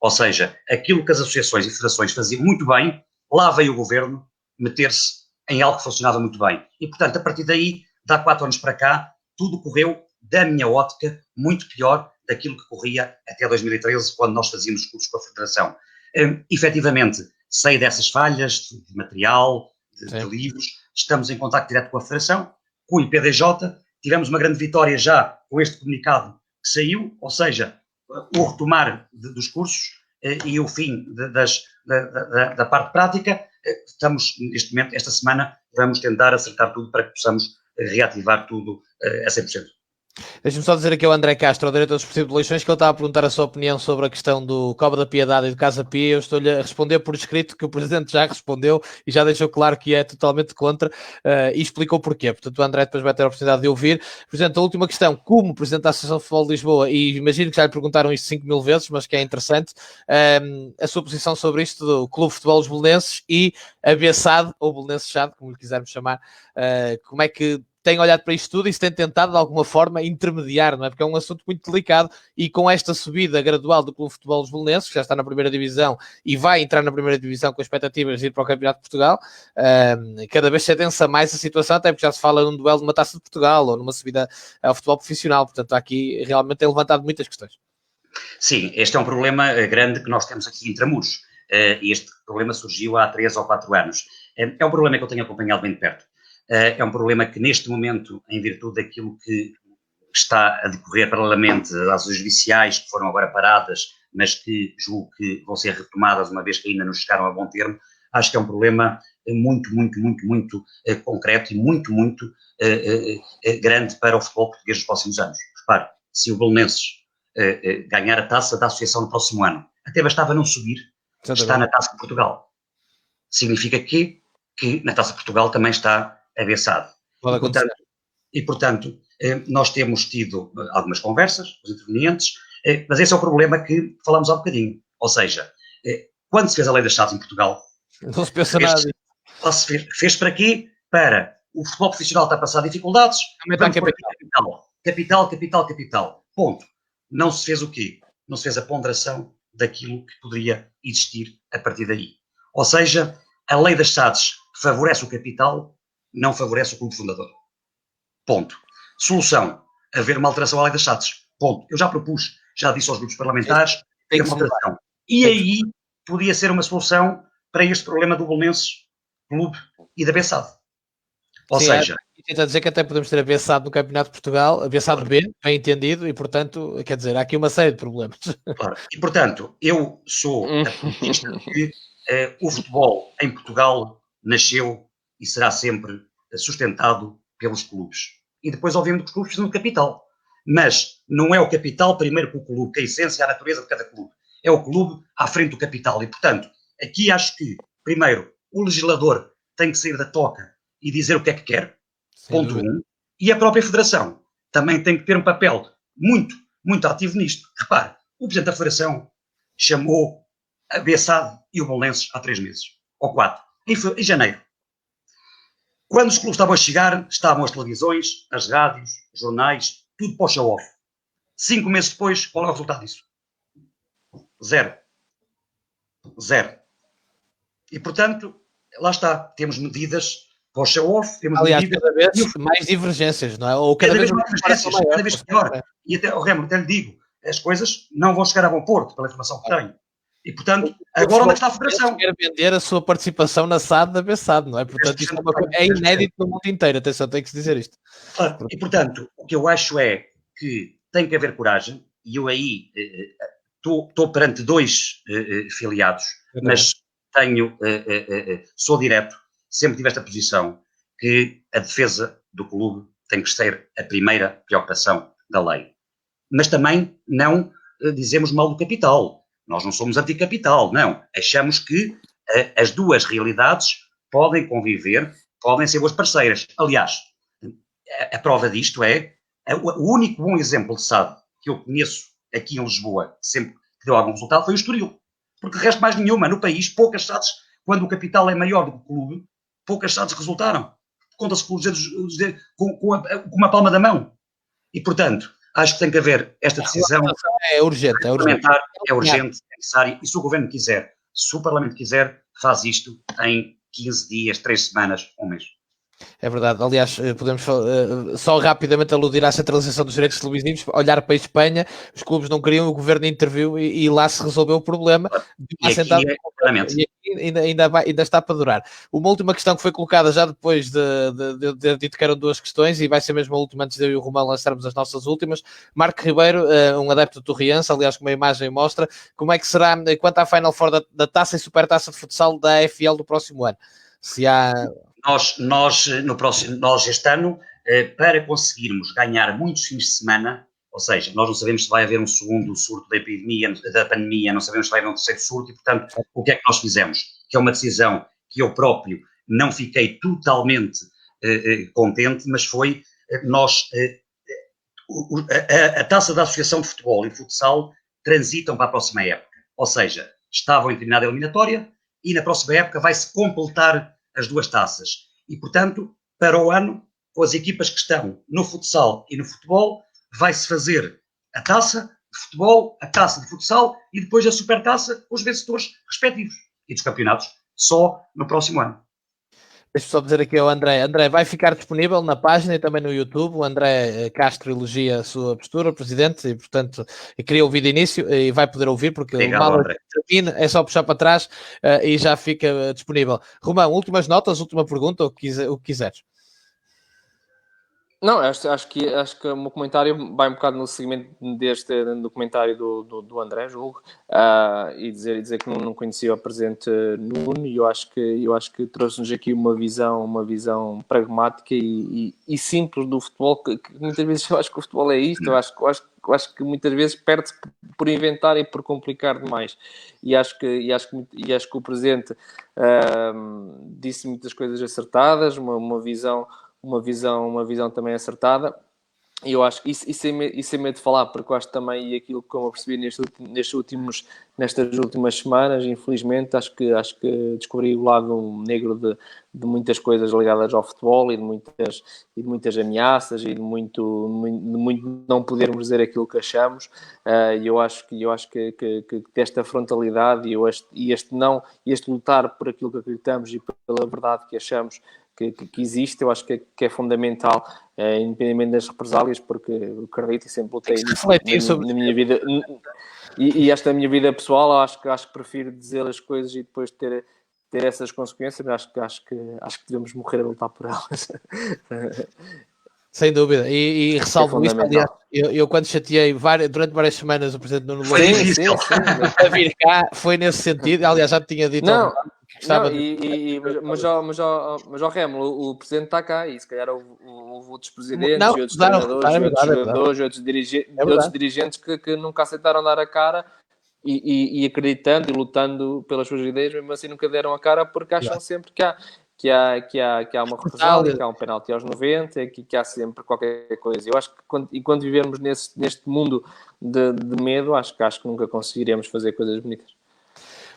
Speaker 2: Ou seja, aquilo que as associações e federações faziam muito bem, lá veio o Governo meter-se em algo que funcionava muito bem. E, portanto, a partir daí, de há 4 anos para cá, tudo correu, da minha ótica, muito pior daquilo que corria até 2013, quando nós fazíamos os cursos com a Federação. Efetivamente, sei dessas falhas de material, de livros, estamos em contacto direto com a Federação, com o IPDJ, tivemos uma grande vitória já com este comunicado que saiu, ou seja, o retomar dos cursos e o fim da parte prática. Estamos, neste momento, esta semana, vamos tentar acertar tudo para que possamos reativar tudo a 100%.
Speaker 1: Deixa-me só dizer aqui ao André Castro, ao diretor desportivo de Leixões, que ele estava a perguntar a sua opinião sobre a questão do Cova da Piedade e do Casa Pia. Eu estou-lhe a responder por escrito que o Presidente já respondeu e já deixou claro que é totalmente contra e explicou porquê. Portanto, o André depois vai ter a oportunidade de ouvir. Presidente, a última questão, como Presidente da Associação de Futebol de Lisboa, e imagino que já lhe perguntaram isto 5.000 vezes, mas que é interessante, a sua posição sobre isto do Clube de Futebol dos Belenenses e a BSAD, ou Belenenses SAD, como lhe quisermos chamar, como é que tem olhado para isto tudo e se tem tentado de alguma forma intermediar, não é? Porque é um assunto muito delicado e com esta subida gradual do Clube de Futebol dos Belenenses, que já está na primeira divisão e vai entrar na primeira divisão com expectativas de ir para o Campeonato de Portugal, cada vez se adensa mais a situação, até porque já se fala num duelo de uma Taça de Portugal ou numa subida ao futebol profissional, portanto aqui realmente tem levantado muitas questões.
Speaker 2: Sim, este é um problema grande que nós temos aqui em Intramuros. Este problema surgiu há 3 ou 4 anos. É um problema que eu tenho acompanhado bem de perto. É um problema que, neste momento, em virtude daquilo que está a decorrer paralelamente às judiciais, que foram agora paradas, mas que julgo que vão ser retomadas, uma vez que ainda não chegaram a bom termo, acho que é um problema muito concreto e muito grande para o futebol português nos próximos anos. Repare, se o Belenenses ganhar a taça da Associação no próximo ano, até bastava não subir, está na Taça de Portugal. Significa que na Taça de Portugal também está a BSAD. E, portanto, nós temos tido algumas conversas com os intervenientes, mas esse é o problema que falamos há um bocadinho. Ou seja, quando se fez a lei das SADs em Portugal,
Speaker 1: não se pensa nada.
Speaker 2: Fez para quê? Para o futebol profissional estar a passar dificuldades, capital. Ponto. Não se fez o quê? Não se fez a ponderação daquilo que poderia existir a partir daí. Ou seja, a lei das SADs favorece o capital, não favorece o clube fundador. Ponto. Solução, haver uma alteração à lei das SADs. Ponto. Eu já propus, já disse aos grupos parlamentares, ter uma alteração. E aí podia ser uma solução para este problema do Belenenses Clube e da BSAD. Ou seja...
Speaker 1: Tenta dizer que até podemos ter a BSAD no Campeonato de Portugal, a BSAD B, bem entendido, e portanto, quer dizer, há aqui uma série de problemas.
Speaker 2: Claro. E portanto, eu sou apologista que o futebol em Portugal nasceu e será sempre sustentado pelos clubes. E depois, obviamente, que os clubes precisam de capital. Mas não é o capital primeiro que o clube, que a essência, a natureza de cada clube. É o clube à frente do capital. E, portanto, aqui acho que, primeiro, o legislador tem que sair da toca e dizer o que é que quer, ponto 1. E a própria Federação também tem que ter um papel muito ativo nisto. Repare, o Presidente da Federação chamou a BSAD e o Belenenses há 3 meses, ou 4, em janeiro. Quando os clubes estavam a chegar, estavam as televisões, as rádios, os jornais, tudo para o show-off. 5 meses depois, qual é o resultado disso? Zero. E, portanto, lá está. Temos medidas para o show-off, temos medidas...
Speaker 1: cada vez mais divergências, não é? Ou cada vez mais divergências,
Speaker 2: cada vez pior. E até, Remo, até lhe digo, as coisas não vão chegar a bom porto, pela informação que tenho. E, portanto, agora onde é que está a Federação?
Speaker 1: Quer vender a sua participação na SAD da BSAD, não é? Portanto, isto é inédito no mundo inteiro. Atenção, tem que se dizer isto.
Speaker 2: E, portanto, o que eu acho é que tem que haver coragem, e eu aí estou perante 2 filiados, mas sou direto, sempre tive esta posição, que a defesa do clube tem que ser a primeira preocupação da lei. Mas também não dizemos mal do capital. Nós não somos anticapital, não. Achamos que as duas realidades podem conviver, podem ser boas parceiras. Aliás, a prova disto é o único bom exemplo de SAD que eu conheço aqui em Lisboa, sempre que deu algum resultado, foi o Estoril. Porque de resto mais nenhuma. No país, poucas SADs, quando o capital é maior do que o clube, poucas SADs resultaram. Conta-se com uma palma da mão. E, portanto, acho que tem que haver esta decisão.
Speaker 1: É urgente.
Speaker 2: É urgente, é necessário. E se o governo quiser, se o Parlamento quiser, faz isto em 15 dias, 3 semanas, um mês.
Speaker 1: É verdade, aliás, podemos só rapidamente aludir à centralização dos direitos televisivos, olhar para a Espanha, os clubes não queriam, o governo interviu e lá se resolveu o problema.
Speaker 2: E aqui
Speaker 1: ainda está para durar. Uma última questão que foi colocada já depois de ter dito que eram 2 questões, e vai ser mesmo a última antes de eu e o Romão lançarmos as nossas últimas. Marco Ribeiro, um adepto do Torriense, aliás, como a imagem mostra, como é que será quanto à Final Four da Taça e Supertaça de Futsal da AFL do próximo ano? Se há...
Speaker 2: Nós este ano, para conseguirmos ganhar muitos fins de semana, ou seja, nós não sabemos se vai haver um segundo surto da pandemia, não sabemos se vai haver um terceiro surto, e, portanto, o que é que nós fizemos? Que é uma decisão que eu próprio não fiquei totalmente contente, mas foi a taça da Associação de Futebol e Futsal transitam para a próxima época, ou seja, estavam em determinada eliminatória e na próxima época vai-se completar as 2 taças. E, portanto, para o ano, com as equipas que estão no futsal e no futebol, vai-se fazer a taça de futebol, a taça de futsal e depois a supertaça com os vencedores respectivos. E dos campeonatos só no próximo ano.
Speaker 1: Deixa-me só dizer aqui ao André. André, vai ficar disponível na página e também no YouTube. O André Castro elogia a sua postura, presidente, e portanto queria ouvir de início e vai poder ouvir, porque
Speaker 2: obrigado,
Speaker 1: o mal é só puxar para trás e já fica disponível. Romão, últimas notas, última pergunta, o que quiseres.
Speaker 3: Não, acho que o meu comentário vai um bocado no seguimento deste documentário do André, julgo, e dizer que não conhecia o presente Nuno, e eu acho que trouxe-nos aqui uma visão pragmática e simples do futebol, que muitas vezes eu acho que o futebol é isto, eu acho que muitas vezes perde-se por inventar e por complicar demais, e acho que o presidente disse muitas coisas acertadas, uma visão também acertada, e eu acho que isso sem medo de falar, porque eu acho também, e aquilo que eu percebi nestas últimas semanas, infelizmente, acho que descobri o lado negro de muitas coisas ligadas ao futebol e de muitas ameaças e de muito não podermos dizer aquilo que achamos, e eu acho que esta frontalidade e este lutar por aquilo que acreditamos e pela verdade que achamos que existe, eu acho que é fundamental, independentemente das represálias, porque eu acredito e sempre lutei na minha vida, e esta minha vida pessoal, acho que prefiro dizer as coisas e depois ter essas consequências, mas acho que devemos morrer a lutar por elas.
Speaker 1: Sem dúvida, e ressalvo isto, aliás, eu quando chateei durante várias semanas o presidente Nuno
Speaker 2: foi difícil
Speaker 1: a vir cá, foi nesse sentido, aliás, já tinha dito
Speaker 3: mas ao Remo, o presidente está cá e se calhar houve outros presidentes e outros treinadores, outros jogadores, outros dirigentes que nunca aceitaram dar a cara e acreditando e lutando pelas suas ideias, mesmo assim nunca deram a cara porque acham sempre que há uma represália, que há um penalti aos 90, que há sempre qualquer coisa. Eu acho que enquanto vivermos neste mundo de medo, acho que nunca conseguiremos fazer coisas bonitas.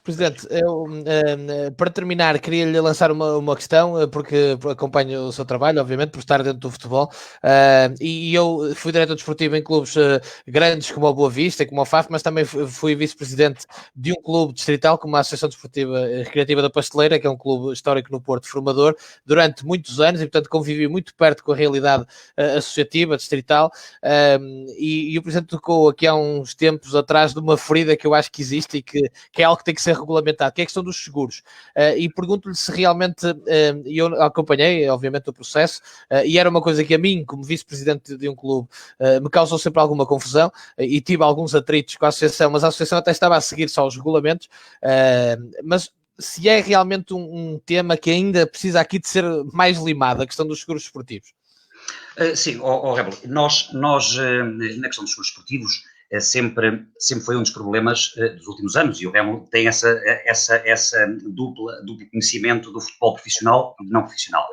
Speaker 1: Presidente, eu, para terminar, queria-lhe lançar uma questão, porque acompanho o seu trabalho, obviamente, por estar dentro do futebol, e eu fui diretor desportivo em clubes grandes como o Boa Vista e como o FAF, mas também fui vice-presidente de um clube distrital, como a Associação Desportiva Recreativa da Pasteleira, que é um clube histórico no Porto, formador, durante muitos anos, e portanto convivi muito perto com a realidade associativa, distrital, e o Presidente tocou aqui há uns tempos atrás de uma ferida que eu acho que existe e que é algo que tem que ser regulamentado, que é a questão dos seguros, e pergunto-lhe se realmente, eu acompanhei obviamente o processo, e era uma coisa que a mim, como vice-presidente de um clube, me causou sempre alguma confusão, e tive alguns atritos com a associação, mas a associação até estava a seguir só os regulamentos, mas se é realmente um tema que ainda precisa aqui de ser mais limado, a questão dos seguros esportivos.
Speaker 2: Sim, Rebelo, nós na questão dos seguros esportivos, sempre foi um dos problemas dos últimos anos, e o Remo tem essa duplo conhecimento do futebol profissional e do não profissional.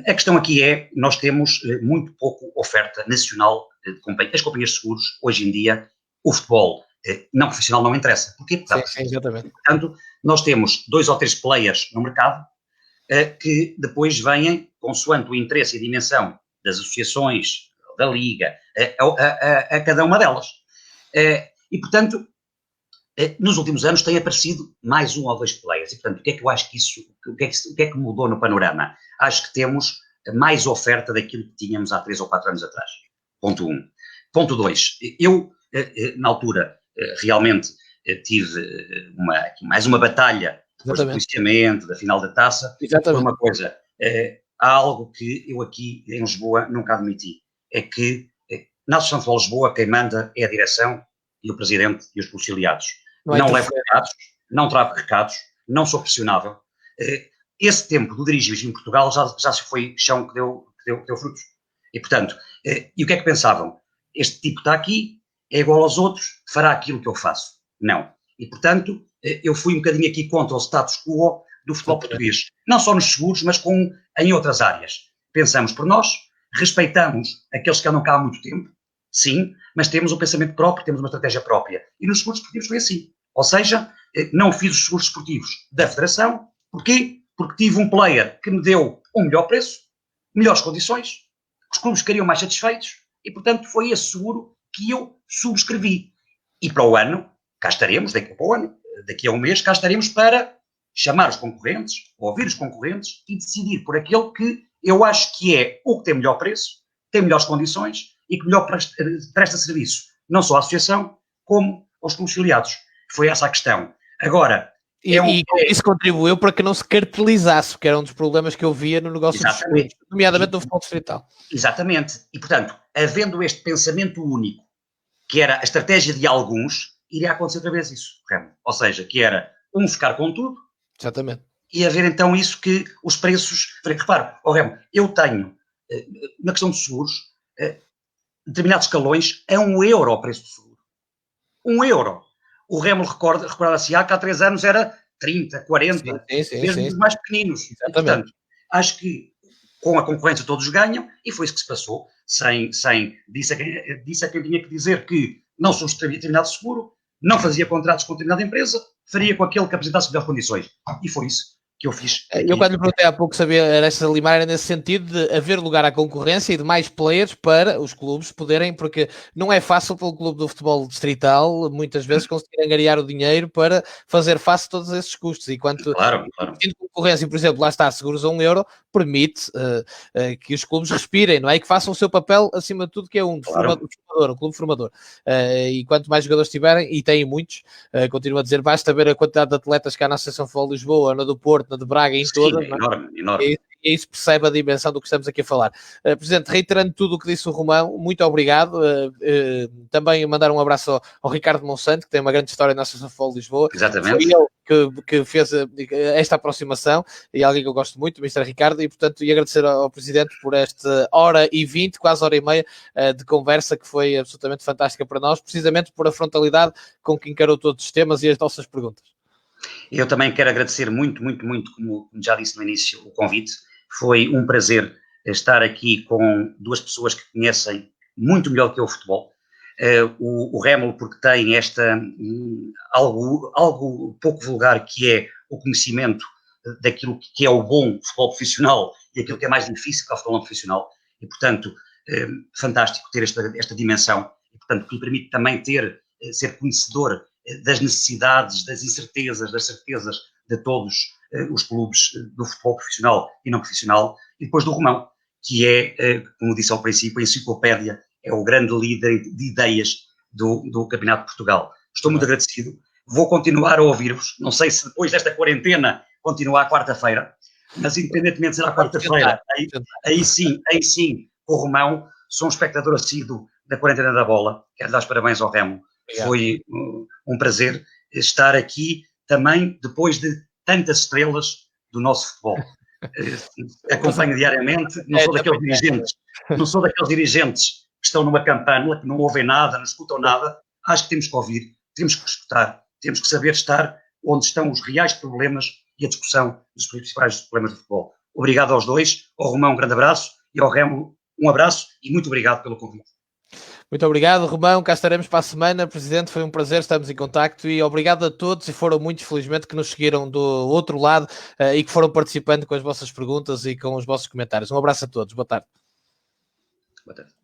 Speaker 2: A questão aqui é, nós temos muito pouco oferta nacional de companhias. As companhias de seguros, hoje em dia, o futebol não profissional não interessa. Porquê?
Speaker 1: Sim, exatamente.
Speaker 2: Portanto, nós temos 2 ou 3 players no mercado que depois vêm, consoante o interesse e a dimensão das associações, da liga, a cada uma delas. E, portanto, nos últimos anos tem aparecido mais um ou dois players. E, portanto, o que é que eu acho que isso, o que é que mudou no panorama? Acho que temos mais oferta daquilo que tínhamos há 3 ou 4 anos atrás. Ponto 1. Ponto 2. Eu, na altura, realmente tive mais uma batalha depois do policiamento, da final da taça. Por uma coisa, há algo que eu aqui em Lisboa nunca admiti, é que na Associação de Futebol de Lisboa quem manda é a direção e o presidente e os conciliados. Não levo recados, não trago recados, não sou pressionável. Esse tempo do dirigismo em Portugal já se foi chão que deu frutos. E, portanto, e o que é que pensavam? Este tipo está aqui, é igual aos outros, fará aquilo que eu faço. Não. E, portanto, eu fui um bocadinho aqui contra o status quo do futebol português. Não só nos seguros, mas em outras áreas. Pensamos por nós, respeitamos aqueles que andam cá há muito tempo, sim, mas temos um pensamento próprio, temos uma estratégia própria. E nos seguros esportivos foi assim. Ou seja, não fiz os seguros esportivos da Federação. Porquê? Porque tive um player que me deu um melhor preço, melhores condições, os clubes ficariam mais satisfeitos e, portanto, foi esse seguro que eu subscrevi. E para o ano, cá estaremos, daqui a um mês, cá estaremos para chamar os concorrentes, ouvir os concorrentes e decidir por aquele que eu acho que é o que tem melhor preço, tem melhores condições e que melhor presta serviço, não só à associação, como aos clubes filiados. Foi essa a questão. Agora...
Speaker 1: isso contribuiu para que não se cartelizasse, que era um dos problemas que eu via no negócio dos seguros, nomeadamente no futebol distrital.
Speaker 2: Exatamente. E, portanto, havendo este pensamento único, que era a estratégia de alguns, iria acontecer outra vez isso. Ou seja, que era ficar com tudo.
Speaker 1: Exatamente.
Speaker 2: E haver então isso que os preços... Repare, Remo, eu tenho, na questão de seguros, determinados escalões a €1 o preço do seguro. €1. O Remo recorda-se que há 3 anos era 30, 40, mesmo os mais pequeninos. E, portanto, acho que com a concorrência todos ganham e foi isso que se passou. Disse a quem tinha que dizer que não subscrevia determinado seguro, não fazia contratos com determinada empresa, faria com aquele que apresentasse melhores condições. E foi isso que eu fiz.
Speaker 1: Eu quando lhe perguntei há pouco sabia essa limar era nesse sentido de haver lugar à concorrência e de mais players para os clubes poderem, porque não é fácil para o clube do futebol distrital muitas vezes conseguir angariar o dinheiro para fazer face a todos esses custos, e quanto concorrência, por exemplo, lá está, seguros a €1 permite que os clubes respirem, não é? E que façam o seu papel acima de tudo, que é um clube formador, e quanto mais jogadores tiverem, e têm muitos, continuo a dizer, basta ver a quantidade de atletas que há na Associação de Futebol de Lisboa, na do Porto, na de Braga, em todas.
Speaker 2: Enorme.
Speaker 1: E isso percebe a dimensão do que estamos aqui a falar. Presidente, reiterando tudo o que disse o Romão, muito obrigado. Também mandar um abraço ao Ricardo Monsanto, que tem uma grande história na Associação de Futebol de Lisboa.
Speaker 2: Exatamente.
Speaker 1: Foi ele que fez esta aproximação, e alguém que eu gosto muito, o Mr. Ricardo, e portanto ia agradecer ao Presidente por esta hora e 20, quase hora e meia de conversa, que foi absolutamente fantástica para nós, precisamente por a frontalidade com que encarou todos os temas e as nossas perguntas.
Speaker 2: Eu também quero agradecer muito, como já disse no início, o convite. Foi um prazer estar aqui com duas pessoas que conhecem muito melhor que eu o futebol. O Rémulo, porque tem algo pouco vulgar, que é o conhecimento daquilo que é o bom futebol profissional e aquilo que é mais difícil que é o futebol não profissional. E, portanto, fantástico ter esta dimensão. E, portanto, que lhe permite também ser conhecedor das necessidades, das incertezas, das certezas de todos os clubes do futebol profissional e não profissional, e depois do Romão, que é, como disse ao princípio, a enciclopédia, é o grande líder de ideias do Campeonato de Portugal. Estou muito agradecido, vou continuar a ouvir-vos, não sei se depois desta quarentena continuar à quarta-feira, mas independentemente de ser à quarta-feira, aí sim, com o Romão, sou um espectador assíduo da quarentena da bola, quero dar os parabéns ao Remo. Obrigado. Foi um prazer estar aqui também depois de tantas estrelas do nosso futebol. Acompanho diariamente, não sou daqueles dirigentes que estão numa campana, que não ouvem nada, não escutam nada. Acho que temos que ouvir, temos que escutar, temos que saber estar onde estão os reais problemas e a discussão dos principais problemas do futebol. Obrigado aos dois, ao Romão um grande abraço e ao Remo um abraço e muito obrigado pelo convite.
Speaker 1: Muito obrigado, Romão, cá estaremos para a semana. Presidente, foi um prazer, estamos em contacto, e obrigado a todos, e foram muitos, felizmente, que nos seguiram do outro lado e que foram participando com as vossas perguntas e com os vossos comentários. Um abraço a todos, boa tarde.
Speaker 2: Boa tarde.